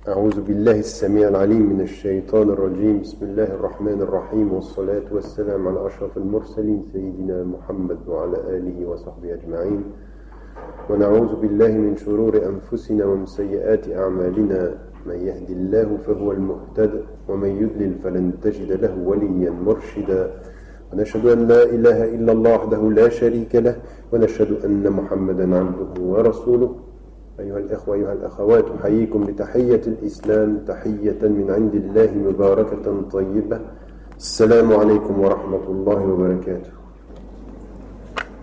أعوذ بالله السميع العليم من الشيطان الرجيم بسم الله الرحمن الرحيم والصلاة والسلام على أشرف المرسلين سيدنا محمد وعلى آله وصحبه أجمعين ونعوذ بالله من شرور أنفسنا ومن سيئات أعمالنا من يهد الله فهو المهتد ومن يضلل فلن تجد له وليا مرشدا ونشهد أن لا إله إلا الله وحده لا شريك له ونشهد أن محمدا عبده ورسوله أيها الإخوة أيها الأخوات أحييكم بتحية الإسلام تحية من عند الله مباركة طيبة السلام عليكم ورحمة الله وبركاته.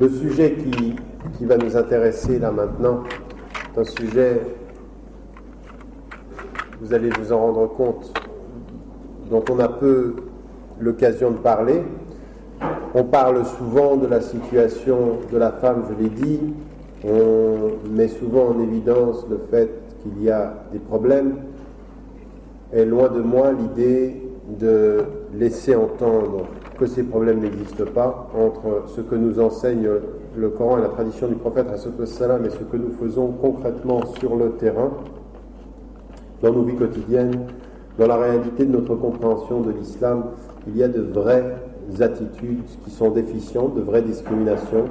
Le sujet qui va nous intéresser là maintenant est un sujet, vous allez vous en rendre compte, dont on a peu l'occasion de parler. On parle souvent de la situation de la femme, je l'ai dit. On met souvent en évidence le fait qu'il y a des problèmes, et loin de moi l'idée de laisser entendre que ces problèmes n'existent pas entre ce que nous enseigne le Coran et la tradition du prophète ﷺ et ce que nous faisons concrètement sur le terrain, dans nos vies quotidiennes, dans la réalité de notre compréhension de l'islam. Il y a de vraies attitudes qui sont déficientes, de vraies discriminations.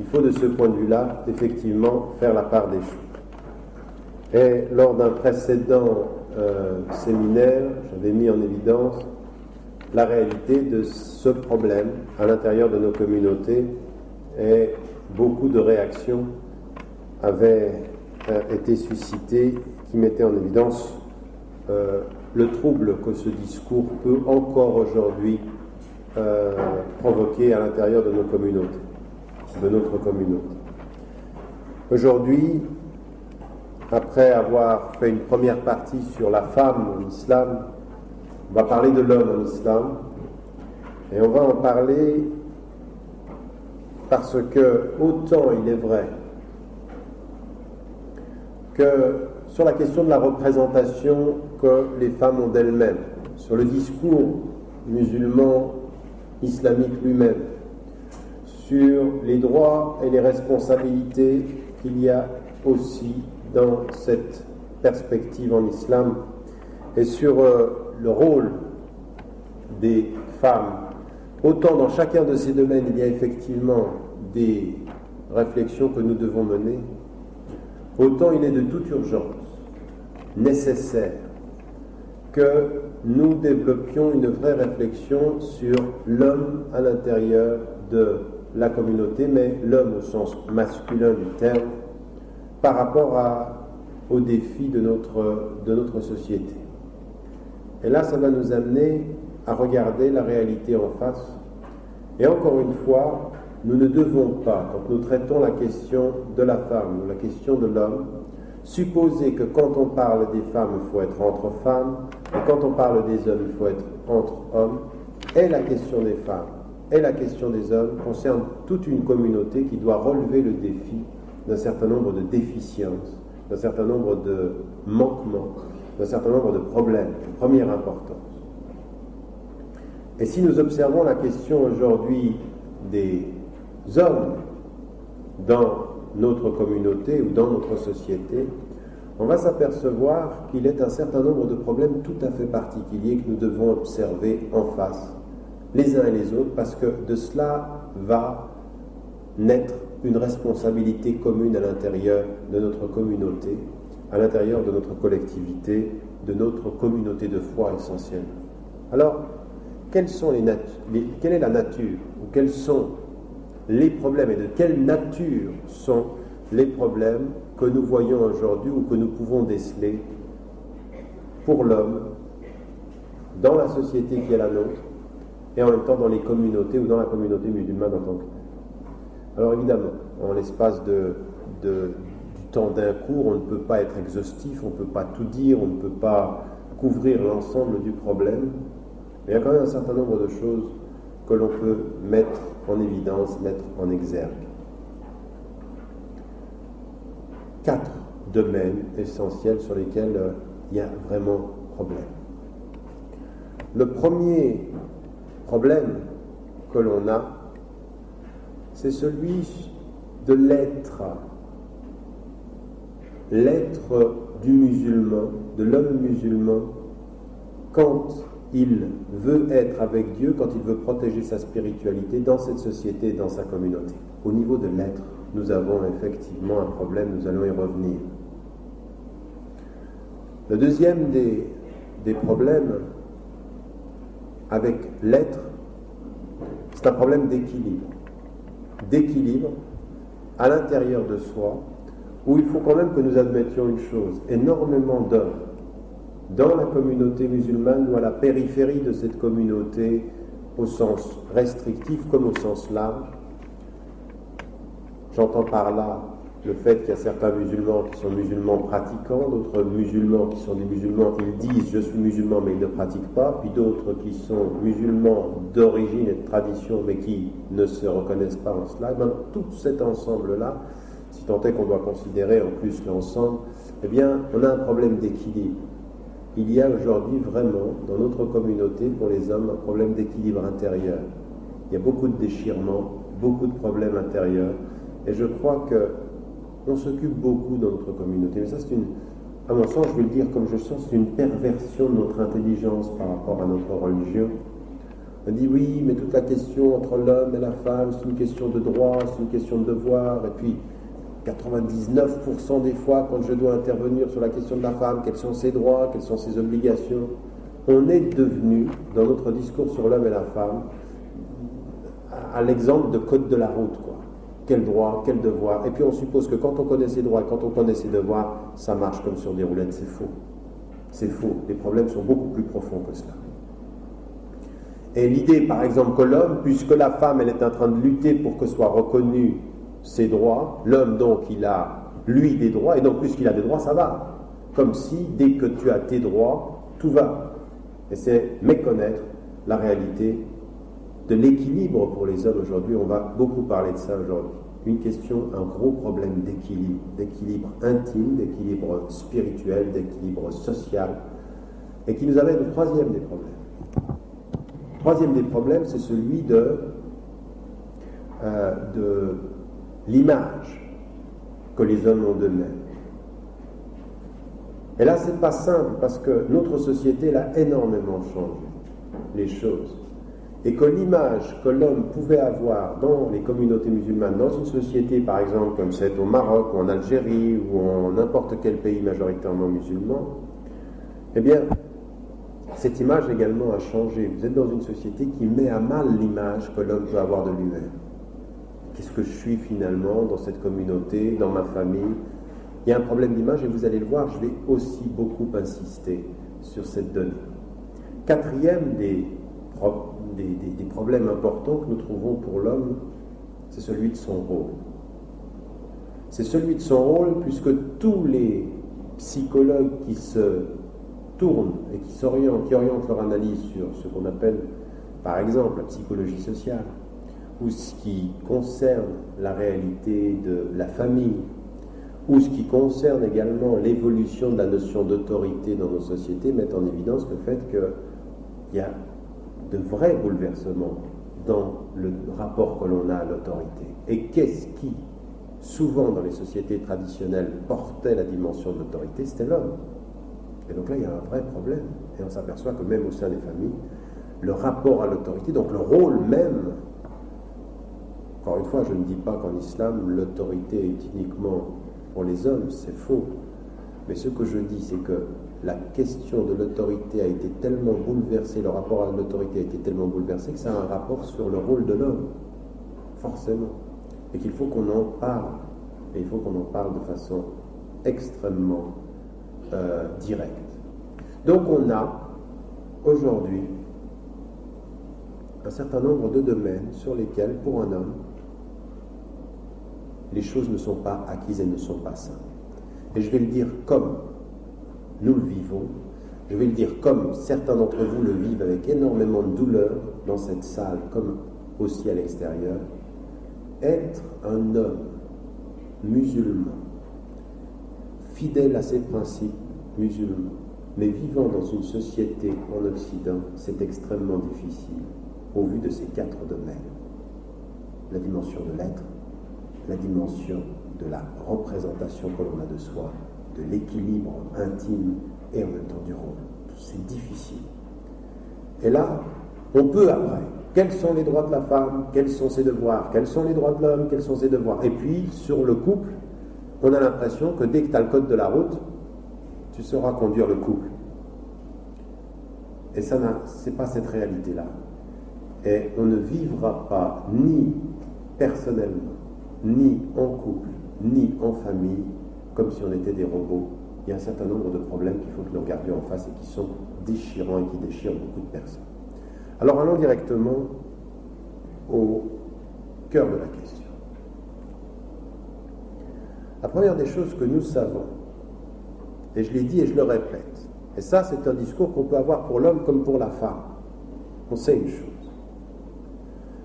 Il faut de ce point de vue-là, effectivement, faire la part des choses. Et lors d'un précédent séminaire, j'avais mis en évidence la réalité de ce problème à l'intérieur de nos communautés, et beaucoup de réactions avaient été suscitées qui mettaient en évidence le trouble que ce discours peut encore aujourd'hui provoquer à l'intérieur de nos communautés. De notre communauté. Aujourd'hui, après avoir fait une première partie sur la femme en islam, on va parler de l'homme en islam, et on va en parler parce que autant il est vrai que sur la question de la représentation que les femmes ont d'elles-mêmes, sur le discours musulman islamique lui-même, sur les droits et les responsabilités qu'il y a aussi dans cette perspective en islam, et sur le rôle des femmes. Autant dans chacun de ces domaines il y a effectivement des réflexions que nous devons mener, autant il est de toute urgence nécessaire que nous développions une vraie réflexion sur l'homme à l'intérieur de la communauté, mais l'homme au sens masculin du terme, par rapport aux défis de notre société. Et là, ça va nous amener à regarder la réalité en face. Et encore une fois, nous ne devons pas, quand nous traitons la question de la femme ou la question de l'homme, supposer que quand on parle des femmes, il faut être entre femmes, et quand on parle des hommes, il faut être entre hommes. Et la question des femmes et la question des hommes concerne toute une communauté qui doit relever le défi d'un certain nombre de déficiences, d'un certain nombre de manquements, d'un certain nombre de problèmes de première importance. Et si nous observons la question aujourd'hui des hommes dans notre communauté ou dans notre société, on va s'apercevoir qu'il est un certain nombre de problèmes tout à fait particuliers que nous devons observer en face, les uns et les autres, parce que de cela va naître une responsabilité commune à l'intérieur de notre communauté, à l'intérieur de notre collectivité, de notre communauté de foi essentielle. Alors, quelle est la nature, ou quels sont les problèmes, et de quelle nature sont les problèmes que nous voyons aujourd'hui ou que nous pouvons déceler pour l'homme dans la société qui est la nôtre, et en même temps dans les communautés ou dans la communauté musulmane en tant que telle. Alors évidemment, en l'espace du temps d'un cours, on ne peut pas être exhaustif, on ne peut pas tout dire, on ne peut pas couvrir l'ensemble du problème, mais il y a quand même un certain nombre de choses que l'on peut mettre en évidence, mettre en exergue. 4 domaines essentiels sur lesquels il y a vraiment problème. Le premier problème que l'on a, c'est celui de l'être du musulman, de l'homme musulman, quand il veut être avec Dieu, quand il veut protéger sa spiritualité dans cette société, dans sa communauté. Au niveau de l'être, nous avons effectivement un problème, nous allons y revenir. Le deuxième des problèmes avec l'être, c'est un problème d'équilibre. D'équilibre à l'intérieur de soi, où il faut quand même que nous admettions une chose, énormément d'hommes dans la communauté musulmane ou à la périphérie de cette communauté au sens restrictif comme au sens large. J'entends par là le fait qu'il y a certains musulmans qui sont musulmans pratiquants, d'autres musulmans qui sont des musulmans qui disent « je suis musulman » mais ils ne pratiquent pas, puis d'autres qui sont musulmans d'origine et de tradition mais qui ne se reconnaissent pas en cela. Et bien, tout cet ensemble-là, si tant est qu'on doit considérer en plus l'ensemble, eh bien, on a un problème d'équilibre. Il y a aujourd'hui vraiment, dans notre communauté, pour les hommes, un problème d'équilibre intérieur. Il y a beaucoup de déchirements, beaucoup de problèmes intérieurs, et je crois qu'on s'occupe beaucoup dans notre communauté. Mais ça, c'est à mon sens, je vais le dire comme je sens, c'est une perversion de notre intelligence par rapport à notre religion. On dit oui, mais toute la question entre l'homme et la femme, c'est une question de droit, c'est une question de devoir, et puis 99% des fois, quand je dois intervenir sur la question de la femme, quels sont ses droits, quelles sont ses obligations, on est devenu, dans notre discours sur l'homme et la femme, à l'exemple de code de la route, quoi. Quel droit, quel devoir. Et puis on suppose que quand on connaît ses droits et quand on connaît ses devoirs, ça marche comme sur des roulettes. C'est faux. C'est faux. Les problèmes sont beaucoup plus profonds que cela. Et l'idée, par exemple, que l'homme, puisque la femme, elle est en train de lutter pour que soient reconnus ses droits, l'homme, donc, il a, lui, des droits, et donc, puisqu'il a des droits, ça va. Comme si, dès que tu as tes droits, tout va. Et c'est méconnaître la réalité de l'équilibre pour les hommes aujourd'hui. On va beaucoup parler de ça aujourd'hui. Une question, un gros problème d'équilibre intime, d'équilibre spirituel, d'équilibre social, et qui nous amène au troisième des problèmes. Le troisième des problèmes, c'est celui de l'image que les hommes ont d'eux-mêmes. Et là, c'est pas simple, parce que notre société, elle a énormément changé les choses. Et que l'image que l'homme pouvait avoir dans les communautés musulmanes, dans une société par exemple comme celle au Maroc ou en Algérie ou en n'importe quel pays majoritairement musulman, eh bien, cette image également a changé. Vous êtes dans une société qui met à mal l'image que l'homme peut avoir de lui-même. Qu'est-ce que je suis finalement dans cette communauté, dans ma famille? Il y a un problème d'image et vous allez le voir, je vais aussi beaucoup insister sur cette donnée. Quatrième des problèmes importants que nous trouvons pour l'homme, c'est celui de son rôle. C'est celui de son rôle puisque tous les psychologues qui se tournent et qui orientent leur analyse sur ce qu'on appelle par exemple la psychologie sociale, ou ce qui concerne la réalité de la famille, ou ce qui concerne également l'évolution de la notion d'autorité dans nos sociétés, mettent en évidence le fait qu'il y a de vrais bouleversements dans le rapport que l'on a à l'autorité. Et qu'est-ce qui, souvent dans les sociétés traditionnelles, portait la dimension de l'autorité? C'était l'homme. Et donc là, il y a un vrai problème. Et on s'aperçoit que même au sein des familles, le rapport à l'autorité, donc le rôle même, encore une fois, je ne dis pas qu'en islam, l'autorité est uniquement pour les hommes, c'est faux. Mais ce que je dis, c'est que la question de l'autorité a été tellement bouleversée, le rapport à l'autorité a été tellement bouleversé que ça a un rapport sur le rôle de l'homme, forcément. Et qu'il faut qu'on en parle. Et il faut qu'on en parle de façon extrêmement directe. Donc on a aujourd'hui un certain nombre de domaines sur lesquels, pour un homme, les choses ne sont pas acquises et ne sont pas simples. Et je vais le dire comme nous le vivons, je vais le dire comme certains d'entre vous le vivent avec énormément de douleur dans cette salle, comme aussi à l'extérieur. Être un homme musulman, fidèle à ses principes musulmans, mais vivant dans une société en Occident, c'est extrêmement difficile au vu de ces quatre domaines. La dimension de l'être, la dimension de la représentation que l'on a de soi, de l'équilibre intime et en même temps du rôle. C'est difficile. Et là, on peut après, quels sont les droits de la femme, quels sont ses devoirs, quels sont les droits de l'homme, quels sont ses devoirs. Et puis, sur le couple, on a l'impression que dès que tu as le code de la route, tu sauras conduire le couple. Et ça, c'est pas cette réalité-là. Et on ne vivra pas ni personnellement, ni en couple, ni en famille, comme si on était des robots. Il y a un certain nombre de problèmes qu'il faut que nous regardions en face et qui sont déchirants et qui déchirent beaucoup de personnes. Alors allons directement au cœur de la question. La première des choses que nous savons, et je l'ai dit et je le répète, et ça c'est un discours qu'on peut avoir pour l'homme comme pour la femme, on sait une chose.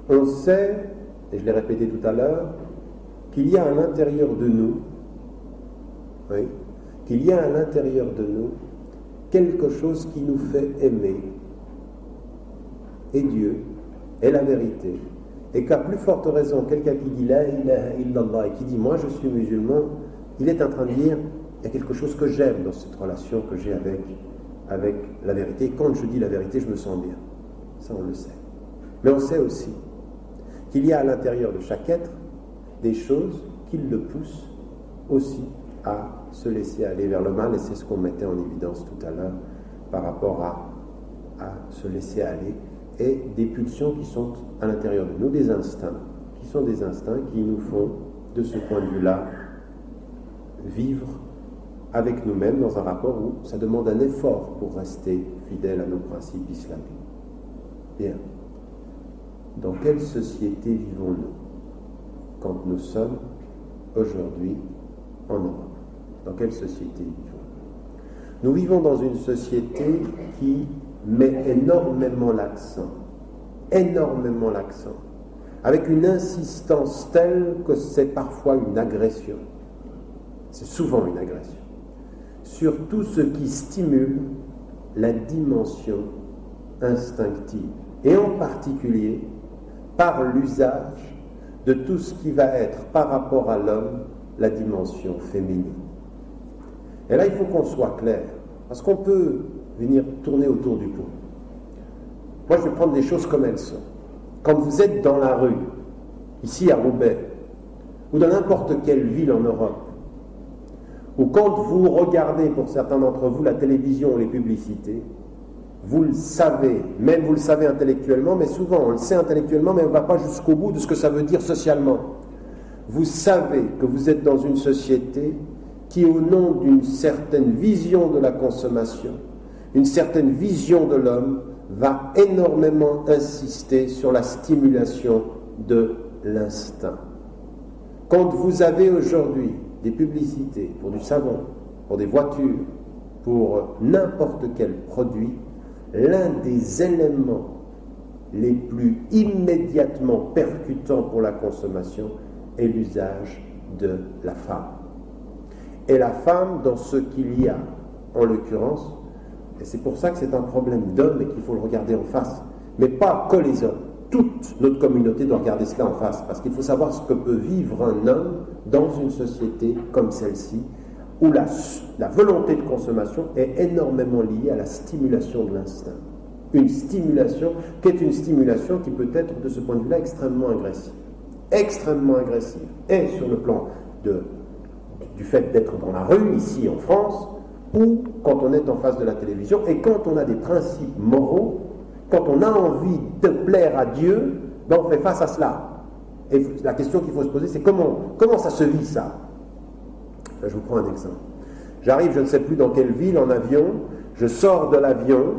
On sait, et je l'ai répété tout à l'heure, qu'il y a à l'intérieur de nous, oui, qu'il y a à l'intérieur de nous quelque chose qui nous fait aimer, et Dieu, et la vérité, et qu'à plus forte raison, quelqu'un qui dit La ilaha illallah et qui dit moi je suis musulman, il est en train de dire il y a quelque chose que j'aime dans cette relation que j'ai avec la vérité. Et quand je dis la vérité, je me sens bien. Ça, on le sait. Mais on sait aussi qu'il y a à l'intérieur de chaque être des choses qui le poussent aussi à se laisser aller vers le mal, et c'est ce qu'on mettait en évidence tout à l'heure par rapport à se laisser aller, et des pulsions qui sont à l'intérieur de nous, des instincts, qui sont des instincts qui nous font, de ce point de vue-là, vivre avec nous-mêmes dans un rapport où ça demande un effort pour rester fidèle à nos principes islamiques. Bien. Dans quelle société vivons-nous quand nous sommes aujourd'hui en Europe? Dans quelle société vivons-nous? Nous vivons dans une société qui met énormément l'accent, avec une insistance telle que c'est parfois une agression, c'est souvent une agression, sur tout ce qui stimule la dimension instinctive, et en particulier par l'usage de tout ce qui va être par rapport à l'homme la dimension féminine. Et là, il faut qu'on soit clair, parce qu'on peut venir tourner autour du pot. Moi, je vais prendre les choses comme elles sont. Quand vous êtes dans la rue, ici à Roubaix, ou dans n'importe quelle ville en Europe, ou quand vous regardez, pour certains d'entre vous, la télévision ou les publicités, vous le savez, même vous le savez intellectuellement, mais souvent on le sait intellectuellement, mais on ne va pas jusqu'au bout de ce que ça veut dire socialement. Vous savez que vous êtes dans une société qui, au nom d'une certaine vision de la consommation, une certaine vision de l'homme, va énormément insister sur la stimulation de l'instinct. Quand vous avez aujourd'hui des publicités pour du savon, pour des voitures, pour n'importe quel produit, l'un des éléments les plus immédiatement percutants pour la consommation est l'usage de la femme. Et la femme, dans ce qu'il y a, en l'occurrence, et c'est pour ça que c'est un problème d'hommes et qu'il faut le regarder en face, mais pas que les hommes. Toute notre communauté doit regarder cela en face, parce qu'il faut savoir ce que peut vivre un homme dans une société comme celle-ci, où la volonté de consommation est énormément liée à la stimulation de l'instinct. Une stimulation qui est une stimulation qui peut être, de ce point de vue-là, extrêmement agressive. Extrêmement agressive. Et sur le plan du fait d'être dans la rue, ici en France, ou quand on est en face de la télévision, et quand on a des principes moraux, quand on a envie de plaire à Dieu, ben on fait face à cela. Et la question qu'il faut se poser, c'est comment ça se vit, ça? Je vous prends un exemple. J'arrive, je ne sais plus dans quelle ville, en avion, je sors de l'avion,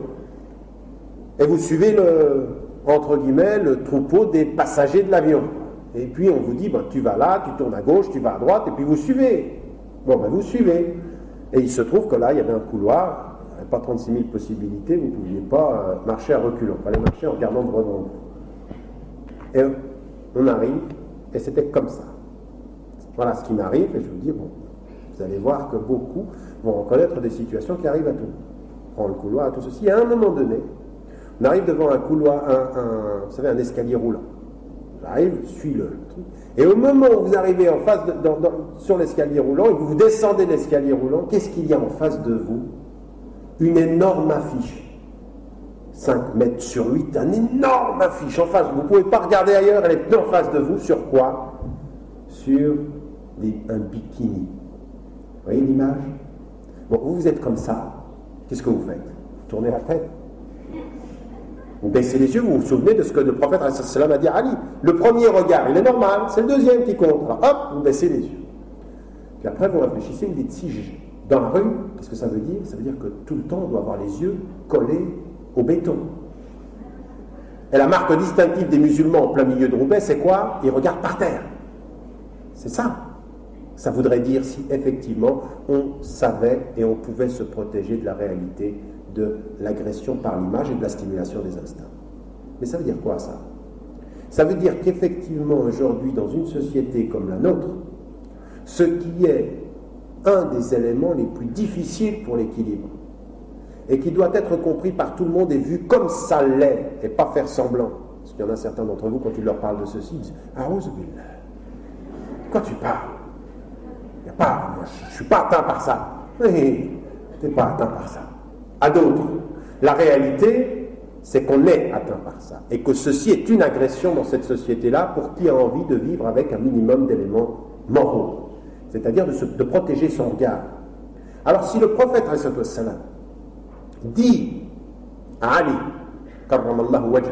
et vous suivez entre guillemets, le troupeau des passagers de l'avion. Et puis on vous dit, ben, tu vas là, tu tournes à gauche, tu vas à droite, et puis vous suivez. Bon, ben vous suivez. Et il se trouve que là, il y avait un couloir, il n'y avait pas 36 000 possibilités, vous ne pouviez pas marcher à reculons, il fallait marcher en regardant droit devant vous. Et on arrive, et c'était comme ça. Voilà ce qui m'arrive, et je vous dis, bon, vous allez voir que beaucoup vont reconnaître des situations qui arrivent à tout. On prend le couloir, à tout ceci, et à un moment donné, on arrive devant un couloir, vous savez, un escalier roulant. J'arrive, je suis le truc. Et au moment où vous arrivez en face sur l'escalier roulant et que vous descendez l'escalier roulant, qu'est-ce qu'il y a en face de vous? Une énorme affiche. 5 mètres sur 8, un énorme affiche en face. Vous ne pouvez pas regarder ailleurs, elle est en face de vous. Sur quoi? Sur un bikini. Vous voyez l'image? Bon, vous êtes comme ça. Qu'est-ce que vous faites? Vous tournez la tête. Vous baissez les yeux, vous vous souvenez de ce que le prophète a dit à Ali. Le premier regard, il est normal, c'est le deuxième qui compte. Alors hop, vous baissez les yeux. Puis après, vous réfléchissez, vous dites, si dans la rue, qu'est-ce que ça veut dire? Ça veut dire que tout le temps, on doit avoir les yeux collés au béton. Et la marque distinctive des musulmans en plein milieu de Roubaix, c'est quoi? Ils regardent par terre. C'est ça. Ça voudrait dire si effectivement on savait et on pouvait se protéger de la réalité de l'agression par l'image et de la stimulation des instincts. Mais ça veut dire quoi ça? Ça veut dire qu'effectivement aujourd'hui dans une société comme la nôtre, ce qui est un des éléments les plus difficiles pour l'équilibre et qui doit être compris par tout le monde et vu comme ça l'est et pas faire semblant. Parce qu'il y en a certains d'entre vous, quand ils leur parlent de ceci, ils disent « A'ouz billah, quoi tu parles? Il y a pas, moi, je ne suis pas atteint par ça. » Oui, tu n'es pas atteint par ça. À d'autres, la réalité, c'est qu'on est atteint par ça et que ceci est une agression dans cette société-là pour qui a envie de vivre avec un minimum d'éléments moraux, c'est-à-dire de protéger son regard. Alors si le prophète dit à Ali, karramallahu wajha,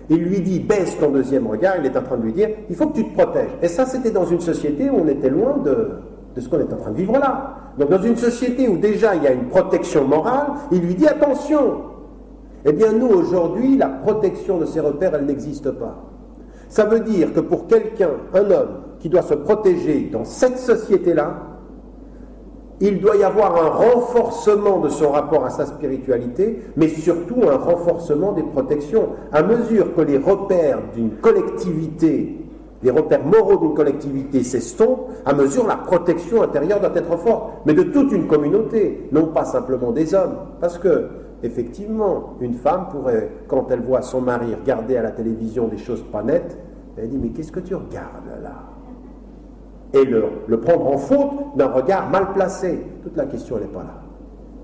il lui dit baisse ton deuxième regard, il est en train de lui dire il faut que tu te protèges. Et ça c'était dans une société où on était loin de ce qu'on est en train de vivre là. Donc dans une société où déjà il y a une protection morale, il lui dit attention. Eh bien nous aujourd'hui la protection de ces repères elle n'existe pas. Ça veut dire que pour quelqu'un, un homme qui doit se protéger dans cette société-là, il doit y avoir un renforcement de son rapport à sa spiritualité, mais surtout un renforcement des protections. À mesure que les repères d'une collectivité, les repères moraux d'une collectivité s'estompent, à mesure la protection intérieure doit être forte, mais de toute une communauté, non pas simplement des hommes. Parce que, effectivement, une femme pourrait, quand elle voit son mari regarder à la télévision des choses pas nettes, elle dit « mais qu'est-ce que tu regardes là ?» et le prendre en faute d'un regard mal placé. Toute la question, elle n'est pas là.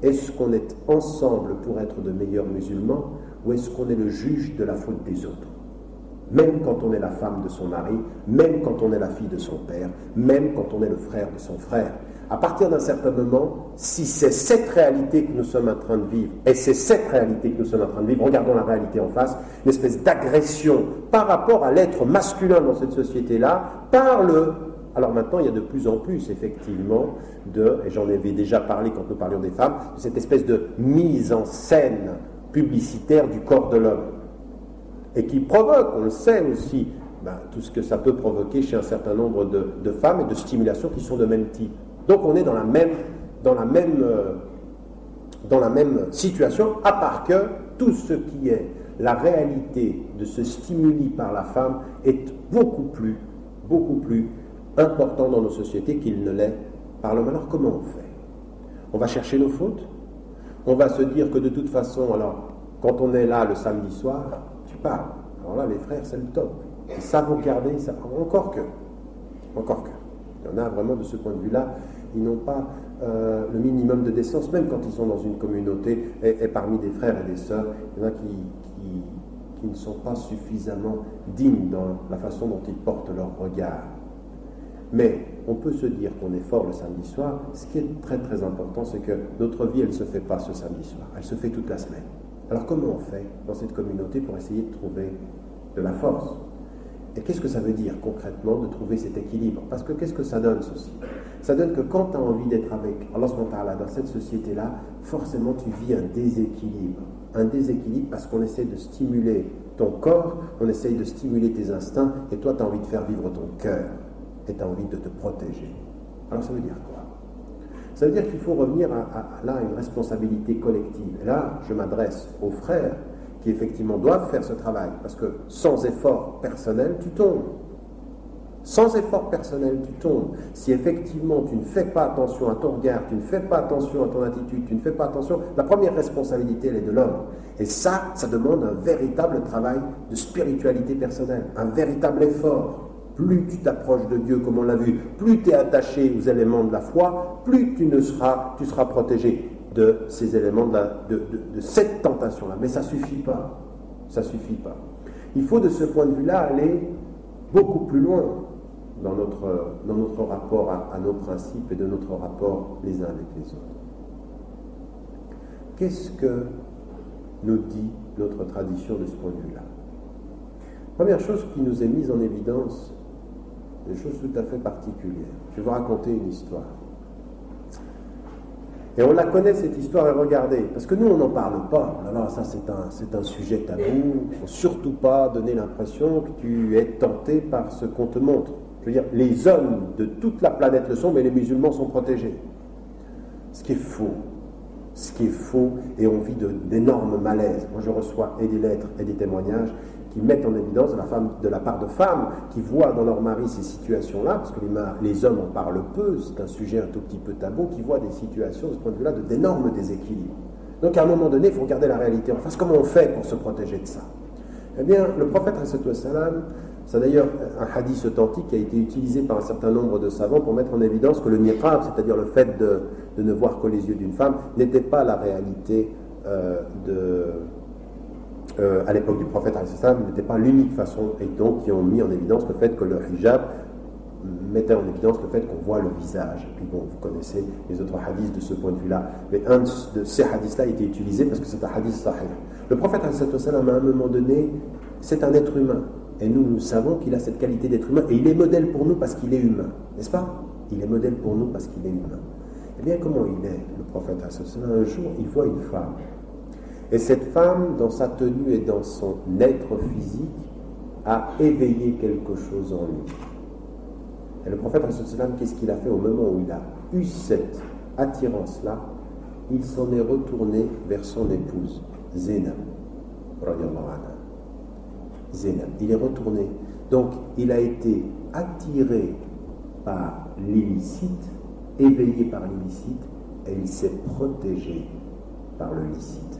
Est-ce qu'on est ensemble pour être de meilleurs musulmans ou est-ce qu'on est le juge de la faute des autres? Même quand on est la femme de son mari, même quand on est la fille de son père, même quand on est le frère de son frère. À partir d'un certain moment, si c'est cette réalité que nous sommes en train de vivre, et c'est cette réalité que nous sommes en train de vivre, regardons la réalité en face, une espèce d'agression par rapport à l'être masculin dans cette société-là, par le... Alors maintenant, il y a de plus en plus, effectivement, et j'en avais déjà parlé quand nous parlions des femmes, de cette espèce de mise en scène publicitaire du corps de l'homme. Et qui provoque, on le sait aussi, tout ce que ça peut provoquer chez un certain nombre de femmes et de stimulations qui sont de même type. Donc on est dans la même situation, à part que tout ce qui est la réalité de ce stimuli par la femme est beaucoup plus important dans nos sociétés qu'il ne l'est par l'homme. Alors comment on fait? On va chercher nos fautes? On va se dire que de toute façon, alors, quand on est là le samedi soir, tu parles. Alors là, les frères, c'est le top. Ils savent regarder, ils savent... Encore que. Il y en a vraiment de ce point de vue-là, ils n'ont pas le minimum de décence, même quand ils sont dans une communauté, et parmi des frères et des sœurs, il y en a qui ne sont pas suffisamment dignes dans la façon dont ils portent leur regard. Mais on peut se dire qu'on est fort le samedi soir. Ce qui est très très important, c'est que notre vie, elle ne se fait pas ce samedi soir, elle se fait toute la semaine. Alors comment on fait dans cette communauté pour essayer de trouver de la force? Et qu'est-ce que ça veut dire concrètement de trouver cet équilibre? Parce que qu'est-ce que ça donne ceci? Ça donne que quand tu as envie d'être avec Allah dans cette société-là, forcément tu vis un déséquilibre. Un déséquilibre parce qu'on essaie de stimuler ton corps, on essaie de stimuler tes instincts, et toi tu as envie de faire vivre ton cœur. Et tu as envie de te protéger. Alors ça veut dire quoi? Ça veut dire qu'il faut revenir à une responsabilité collective. Et là, je m'adresse aux frères qui effectivement doivent faire ce travail, parce que sans effort personnel, tu tombes. Sans effort personnel, tu tombes. Si effectivement tu ne fais pas attention à ton regard, tu ne fais pas attention à ton attitude, tu ne fais pas attention, la première responsabilité, elle est de l'homme. Et ça demande un véritable travail de spiritualité personnelle, un véritable effort. Plus tu t'approches de Dieu, comme on l'a vu, plus tu es attaché aux éléments de la foi, plus tu seras protégé de ces éléments, de cette tentation-là. Mais ça ne suffit pas. Ça suffit pas. Il faut de ce point de vue-là aller beaucoup plus loin dans notre rapport à nos principes et de notre rapport les uns avec les autres. Qu'est-ce que nous dit notre tradition de ce point de vue-là? Première chose qui nous est mise en évidence, des choses tout à fait particulières. Je vais vous raconter une histoire. Et on la connaît, cette histoire, et regardez, parce que nous, on n'en parle pas. Alors ça, c'est un sujet tabou. Il ne faut surtout pas donner l'impression que tu es tenté par ce qu'on te montre. Je veux dire, les hommes de toute la planète le sont, mais les musulmans sont protégés. Ce qui est faux. Ce qui est faux, et on vit d'énormes malaises. Moi, je reçois et des lettres et des témoignages qui mettent en évidence de la part de femmes qui voient dans leur mari ces situations-là, parce que les hommes en parlent peu, c'est un sujet un tout petit peu tabou, qui voient des situations de ce point de vue-là d'énormes déséquilibres. Donc à un moment donné, il faut regarder la réalité en face. Comment on fait pour se protéger de ça? Eh bien, le prophète, c'est d'ailleurs un hadith authentique qui a été utilisé par un certain nombre de savants pour mettre en évidence que le niqab, c'est-à-dire le fait de ne voir que les yeux d'une femme, n'était pas la réalité à l'époque du prophète, n'était pas l'unique façon, et donc qui ont mis en évidence le fait que le hijab mettait en évidence le fait qu'on voit le visage. Et puis bon, vous connaissez les autres hadiths de ce point de vue-là, mais un de ces hadiths-là a été utilisé parce que c'est un hadith sahih. Le prophète, à un moment donné, c'est un être humain, et nous savons qu'il a cette qualité d'être humain, et il est modèle pour nous parce qu'il est humain, n'est-ce pas? Il est modèle pour nous parce qu'il est humain. Eh bien, comment il est, le prophète? Un jour, il voit une femme. Et cette femme, dans sa tenue et dans son être physique, a éveillé quelque chose en lui. Et le prophète, qu'est-ce qu'il a fait au moment où il a eu cette attirance-là? Il s'en est retourné vers son épouse, Zainab. Zainab. Il est retourné. Donc, il a été attiré par l'illicite, éveillé par l'illicite, et il s'est protégé par le licite.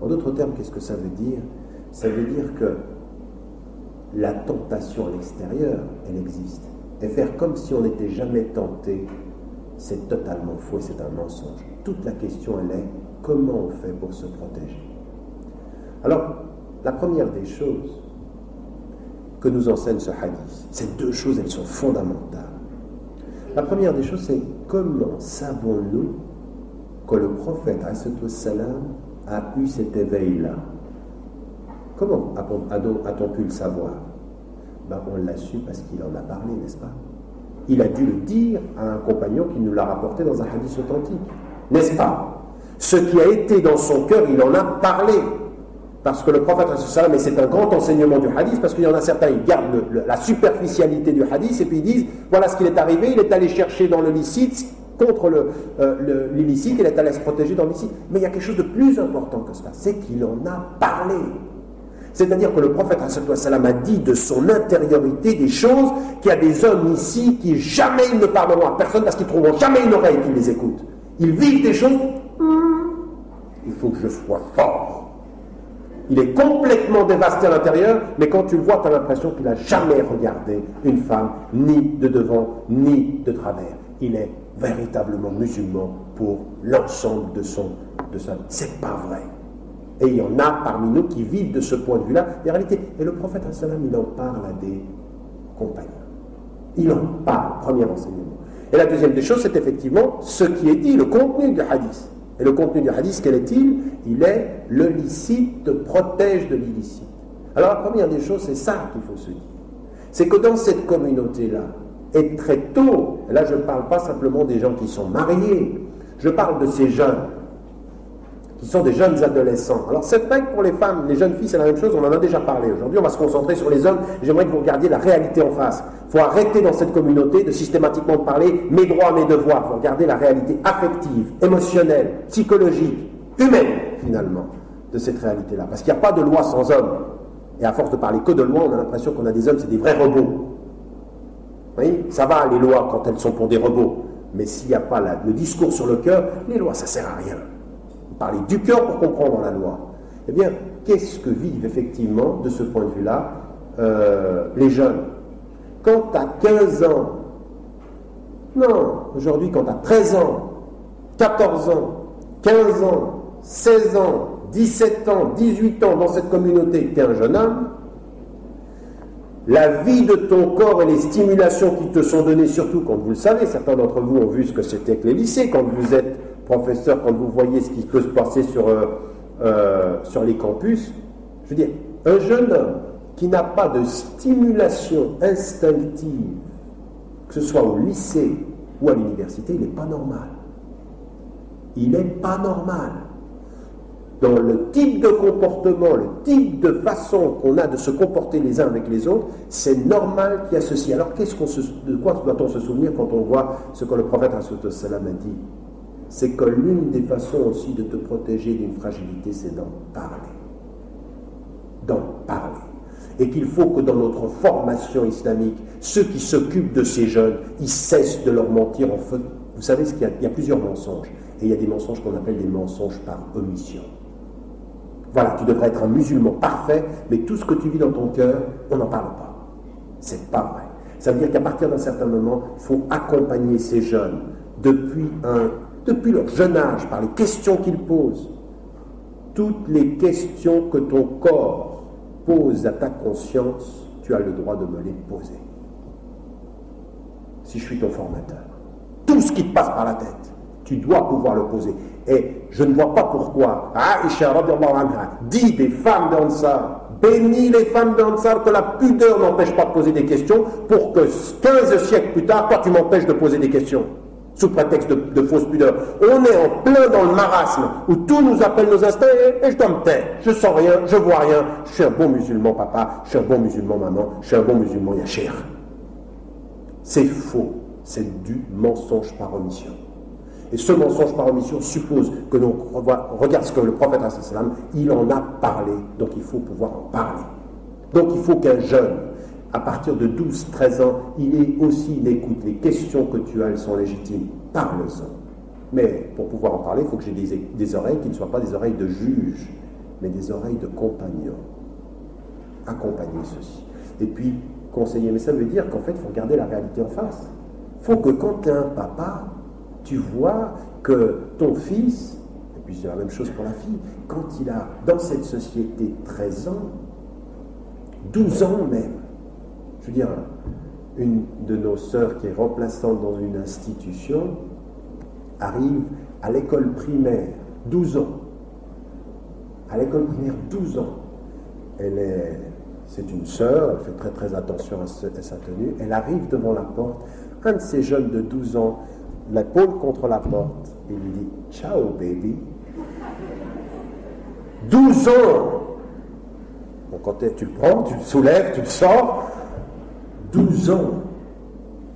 En d'autres termes, qu'est-ce que ça veut dire? Ça veut dire que la tentation à l'extérieur, elle existe. Et faire comme si on n'était jamais tenté, c'est totalement faux et c'est un mensonge. Toute la question, elle est, comment on fait pour se protéger? Alors, la première des choses que nous enseigne ce hadith, ces deux choses, elles sont fondamentales. La première des choses, c'est comment savons-nous que le prophète, a eu cet éveil-là? Comment a-t-on pu le savoir? On l'a su parce qu'il en a parlé, n'est-ce pas? Il a dû le dire à un compagnon qui nous l'a rapporté dans un hadith authentique, n'est-ce pas? Ce qui a été dans son cœur, il en a parlé. Parce que le prophète, et c'est un grand enseignement du hadith, parce qu'il y en a certains, ils gardent la superficialité du hadith, et puis ils disent, voilà ce qu'il est arrivé, il est allé chercher dans le licite, contre l'illicite, il est allé se protéger dans l'illicite. Mais il y a quelque chose de plus important que cela, c'est qu'il en a parlé. C'est-à-dire que le prophète a dit de son intériorité des choses qu'il y a des hommes ici qui jamais ils ne parleront à personne parce qu'ils ne trouveront jamais une oreille qui les écoute. Ils vivent des choses, il faut que je sois fort. Il est complètement dévasté à l'intérieur, mais quand tu le vois, tu as l'impression qu'il n'a jamais regardé une femme, ni de devant, ni de travers. Il est véritablement musulman pour l'ensemble de sa vie. C'est pas vrai. Et il y en a parmi nous qui vivent de ce point de vue-là des réalités. Et le prophète, il en parle à des compagnons. Il en parle, premier enseignement. Et la deuxième des choses, c'est effectivement ce qui est dit, le contenu du hadith. Et le contenu du hadith, quel est-il? Il est le licite te protège de l'illicite. Alors la première des choses, c'est ça qu'il faut se dire. C'est que dans cette communauté-là, et très tôt, et là je ne parle pas simplement des gens qui sont mariés, je parle de ces jeunes, qui sont des jeunes adolescents. Alors c'est vrai que pour les femmes, les jeunes filles, c'est la même chose, on en a déjà parlé. Aujourd'hui, on va se concentrer sur les hommes, j'aimerais que vous regardiez la réalité en face. Il faut arrêter dans cette communauté de systématiquement parler mes droits, mes devoirs. Il faut regarder la réalité affective, émotionnelle, psychologique, humaine, finalement, de cette réalité-là. Parce qu'il n'y a pas de loi sans hommes. Et à force de parler que de loi, on a l'impression qu'on a des hommes, c'est des vrais robots. Oui, ça va, les lois, quand elles sont pour des robots. Mais s'il n'y a pas le discours sur le cœur, les lois, ça ne sert à rien. Parler du cœur pour comprendre la loi. Eh bien, qu'est-ce que vivent effectivement, de ce point de vue-là, les jeunes? Quand tu as 15 ans, non, aujourd'hui, quand tu as 13 ans, 14 ans, 15 ans, 16 ans, 17 ans, 18 ans dans cette communauté, tu es un jeune homme, la vie de ton corps et les stimulations qui te sont données, surtout quand vous le savez, certains d'entre vous ont vu ce que c'était que les lycées, quand vous êtes professeur, quand vous voyez ce qui peut se passer sur les campus, je veux dire, un jeune homme qui n'a pas de stimulation instinctive, que ce soit au lycée ou à l'université, il n'est pas normal. Il n'est pas normal. Dans le type de comportement, le type de façon qu'on a de se comporter les uns avec les autres, c'est normal qu'il y a ceci. Alors de quoi doit-on se souvenir quand on voit ce que le prophète sallam a dit? C'est que l'une des façons aussi de te protéger d'une fragilité, c'est d'en parler. D'en parler. Et qu'il faut que dans notre formation islamique, ceux qui s'occupent de ces jeunes, ils cessent de leur mentir en feu. Vous savez, il y a plusieurs mensonges. Et il y a des mensonges qu'on appelle des mensonges par omission. Voilà, tu devrais être un musulman parfait, mais tout ce que tu vis dans ton cœur, on n'en parle pas. C'est pas vrai. Ça veut dire qu'à partir d'un certain moment, il faut accompagner ces jeunes depuis leur jeune âge, par les questions qu'ils posent. Toutes les questions que ton corps pose à ta conscience, tu as le droit de me les poser. Si je suis ton formateur. Tout ce qui te passe par la tête, tu dois pouvoir le poser. Et je ne vois pas pourquoi Aïcha radiallahu anha dit des femmes d'Ansar, bénis les femmes d'Ansar, que la pudeur n'empêche pas de poser des questions, pour que 15 siècles plus tard, toi tu m'empêches de poser des questions, sous prétexte de fausse pudeur. On est en plein dans le marasme, où tout nous appelle nos instincts, et je dois me taire. Je sens rien, je vois rien. Je suis un bon musulman papa, je suis un bon musulman maman, je suis un bon musulman yachir. C'est faux, c'est du mensonge par omission. Et ce mensonge par omission suppose que l'on regarde ce que le prophète il en a parlé, donc il faut pouvoir en parler. Donc il faut qu'un jeune, à partir de 12-13 ans, il ait aussi une écoute. Les questions que tu as, elles sont légitimes, parle-en. Mais pour pouvoir en parler, il faut que j'ai des oreilles qui ne soient pas des oreilles de juge, mais des oreilles de compagnon. Accompagner ceci. Et puis, conseiller, mais ça veut dire qu'en fait, il faut regarder la réalité en face. Il faut que quand tu es un papa, tu vois que ton fils, et puis c'est la même chose pour la fille, quand il a dans cette société 13 ans, 12 ans même, je veux dire, une de nos sœurs qui est remplaçante dans une institution arrive à l'école primaire, 12 ans. À l'école primaire, 12 ans. C'est une sœur, elle fait très très attention à sa tenue. Elle arrive devant la porte, un de ces jeunes de 12 ans, l'épaule contre la porte, et lui dit « Ciao, baby ». 12 ans. Bon, quand tu le prends, tu le soulèves, tu le sors. 12 ans.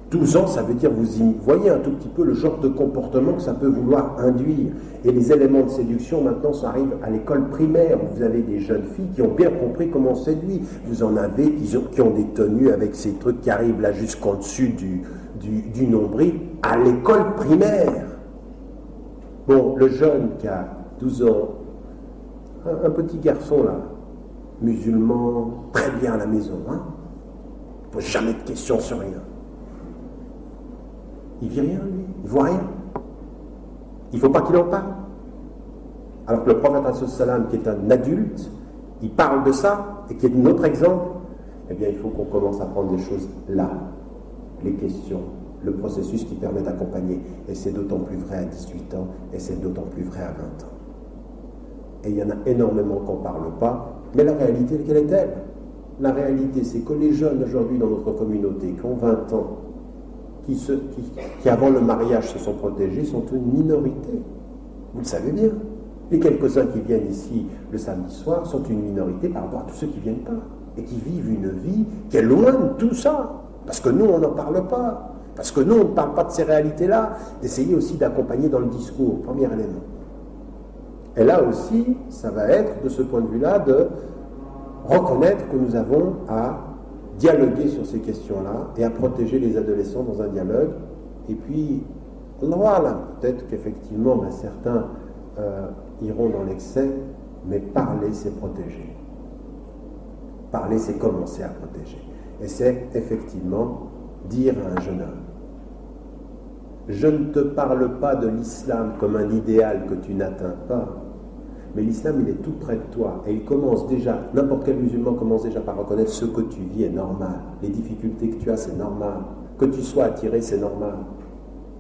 12 ans, ça veut dire, vous y voyez un tout petit peu le genre de comportement que ça peut vouloir induire. Et les éléments de séduction, maintenant, ça arrive à l'école primaire, où vous avez des jeunes filles qui ont bien compris comment on séduit. Vous en avez qui ont des tenues avec ces trucs qui arrivent là jusqu'en dessus du nombril, à l'école primaire. Bon, le jeune qui a 12 ans, un petit garçon là, musulman, très bien à la maison, hein, ne pose jamais de questions sur rien. Il vit rien, lui, il voit rien. Il ne faut pas qu'il en parle. Alors que le prophète sallam, qui est un adulte, il parle de ça, et qui est notre exemple, eh bien il faut qu'on commence à prendre des choses là, les questions, le processus qui permet d'accompagner. Et c'est d'autant plus vrai à 18 ans, et c'est d'autant plus vrai à 20 ans. Et il y en a énormément qu'on ne parle pas, mais la réalité, quelle est-elle? La réalité, c'est que les jeunes aujourd'hui dans notre communauté, qui ont 20 ans, qui avant le mariage se sont protégés, sont une minorité. Vous le savez bien. Les quelques-uns qui viennent ici le samedi soir sont une minorité par rapport à tous ceux qui ne viennent pas, et qui vivent une vie qui est loin de tout ça. Parce que nous, on n'en parle pas. Parce que nous, on ne parle pas de ces réalités-là. D'essayer aussi d'accompagner dans le discours, premier élément. Et là aussi, ça va être, de ce point de vue-là, de reconnaître que nous avons à dialoguer sur ces questions-là et à protéger les adolescents dans un dialogue. Et puis, peut-être qu'effectivement, certains iront dans l'excès, mais parler, c'est protéger. Parler, c'est commencer à protéger. Et c'est effectivement dire à un jeune homme, je ne te parle pas de l'islam comme un idéal que tu n'atteins pas, mais l'islam, il est tout près de toi. Et il commence déjà, n'importe quel musulman commence déjà par reconnaître ce que tu vis est normal. Les difficultés que tu as, c'est normal. Que tu sois attiré, c'est normal.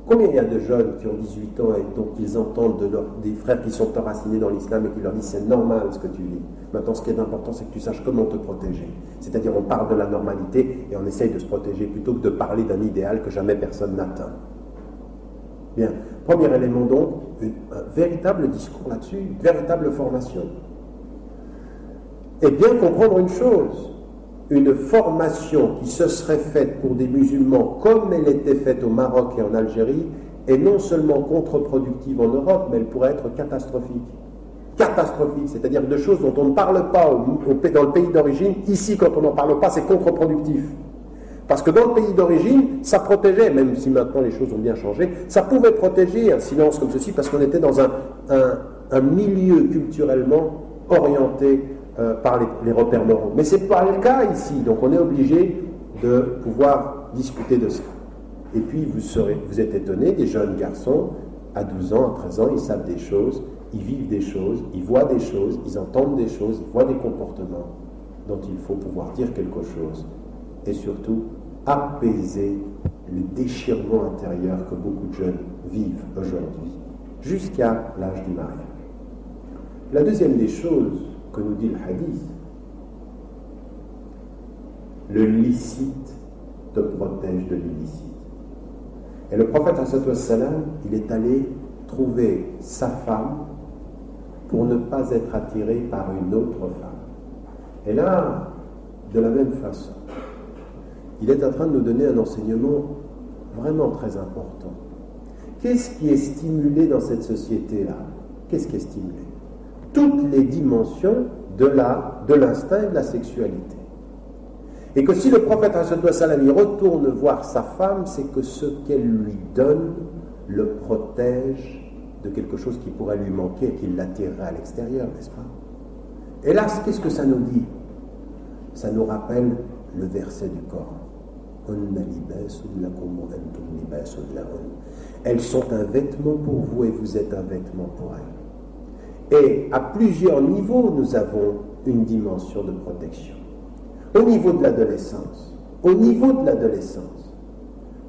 Combien il y a de jeunes qui ont 18 ans et dont ils entendent des frères qui sont enracinés dans l'islam et qui leur disent c'est normal ce que tu vis. Maintenant, ce qui est important, c'est que tu saches comment te protéger. C'est-à-dire, on parle de la normalité et on essaye de se protéger plutôt que de parler d'un idéal que jamais personne n'atteint. Bien, premier élément donc, un véritable discours là-dessus, une véritable formation. Et bien comprendre une chose, une formation qui se serait faite pour des musulmans comme elle était faite au Maroc et en Algérie est non seulement contre-productive en Europe, mais elle pourrait être catastrophique. Catastrophique, c'est-à-dire de choses dont on ne parle pas dans le pays d'origine. Ici, quand on n'en parle pas, c'est contre-productif. Parce que dans le pays d'origine, ça protégeait, même si maintenant les choses ont bien changé, ça pouvait protéger un silence comme ceci parce qu'on était dans un milieu culturellement orienté par les repères moraux. Mais ce n'est pas le cas ici, donc on est obligé de pouvoir discuter de ça. Et puis vous êtes étonnés, des jeunes garçons, à 12 ans, à 13 ans, ils savent des choses, ils vivent des choses, ils voient des choses, ils entendent des choses, ils voient des comportements dont il faut pouvoir dire quelque chose. Et surtout, apaiser le déchirement intérieur que beaucoup de jeunes vivent aujourd'hui, jusqu'à l'âge du mariage. La deuxième des choses que nous dit le hadith, le licite te protège de l'illicite. Et le prophète, il est allé trouver sa femme pour ne pas être attiré par une autre femme. Et là, de la même façon, il est en train de nous donner un enseignement vraiment très important. Qu'est-ce qui est stimulé dans cette société-là? Qu'est-ce qui est stimulé? Toutes les dimensions de l'instinct et de la sexualité. Et que si le prophète il retourne voir sa femme, c'est que ce qu'elle lui donne le protège de quelque chose qui pourrait lui manquer et qui l'attirerait à l'extérieur, n'est-ce pas? Et là, qu'est-ce que ça nous dit? Ça nous rappelle le verset du Coran. Elles sont un vêtement pour vous et vous êtes un vêtement pour elles. Et à plusieurs niveaux, nous avons une dimension de protection. Au niveau de l'adolescence. Au niveau de l'adolescence.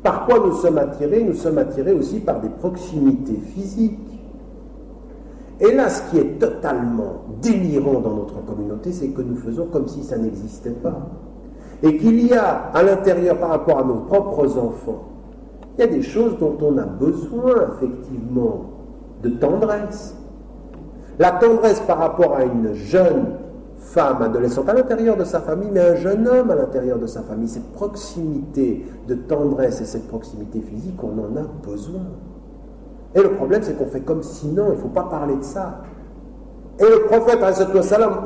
Par quoi nous sommes attirés? Nous sommes attirés aussi par des proximités physiques. Et là, ce qui est totalement délirant dans notre communauté, c'est que nous faisons comme si ça n'existait pas. Et qu'il y a à l'intérieur, par rapport à nos propres enfants, il y a des choses dont on a besoin, effectivement, de tendresse. La tendresse par rapport à une jeune femme adolescente à l'intérieur de sa famille, mais un jeune homme à l'intérieur de sa famille, cette proximité de tendresse et cette proximité physique, on en a besoin. Et le problème, c'est qu'on fait comme sinon, il ne faut pas parler de ça. Et le prophète,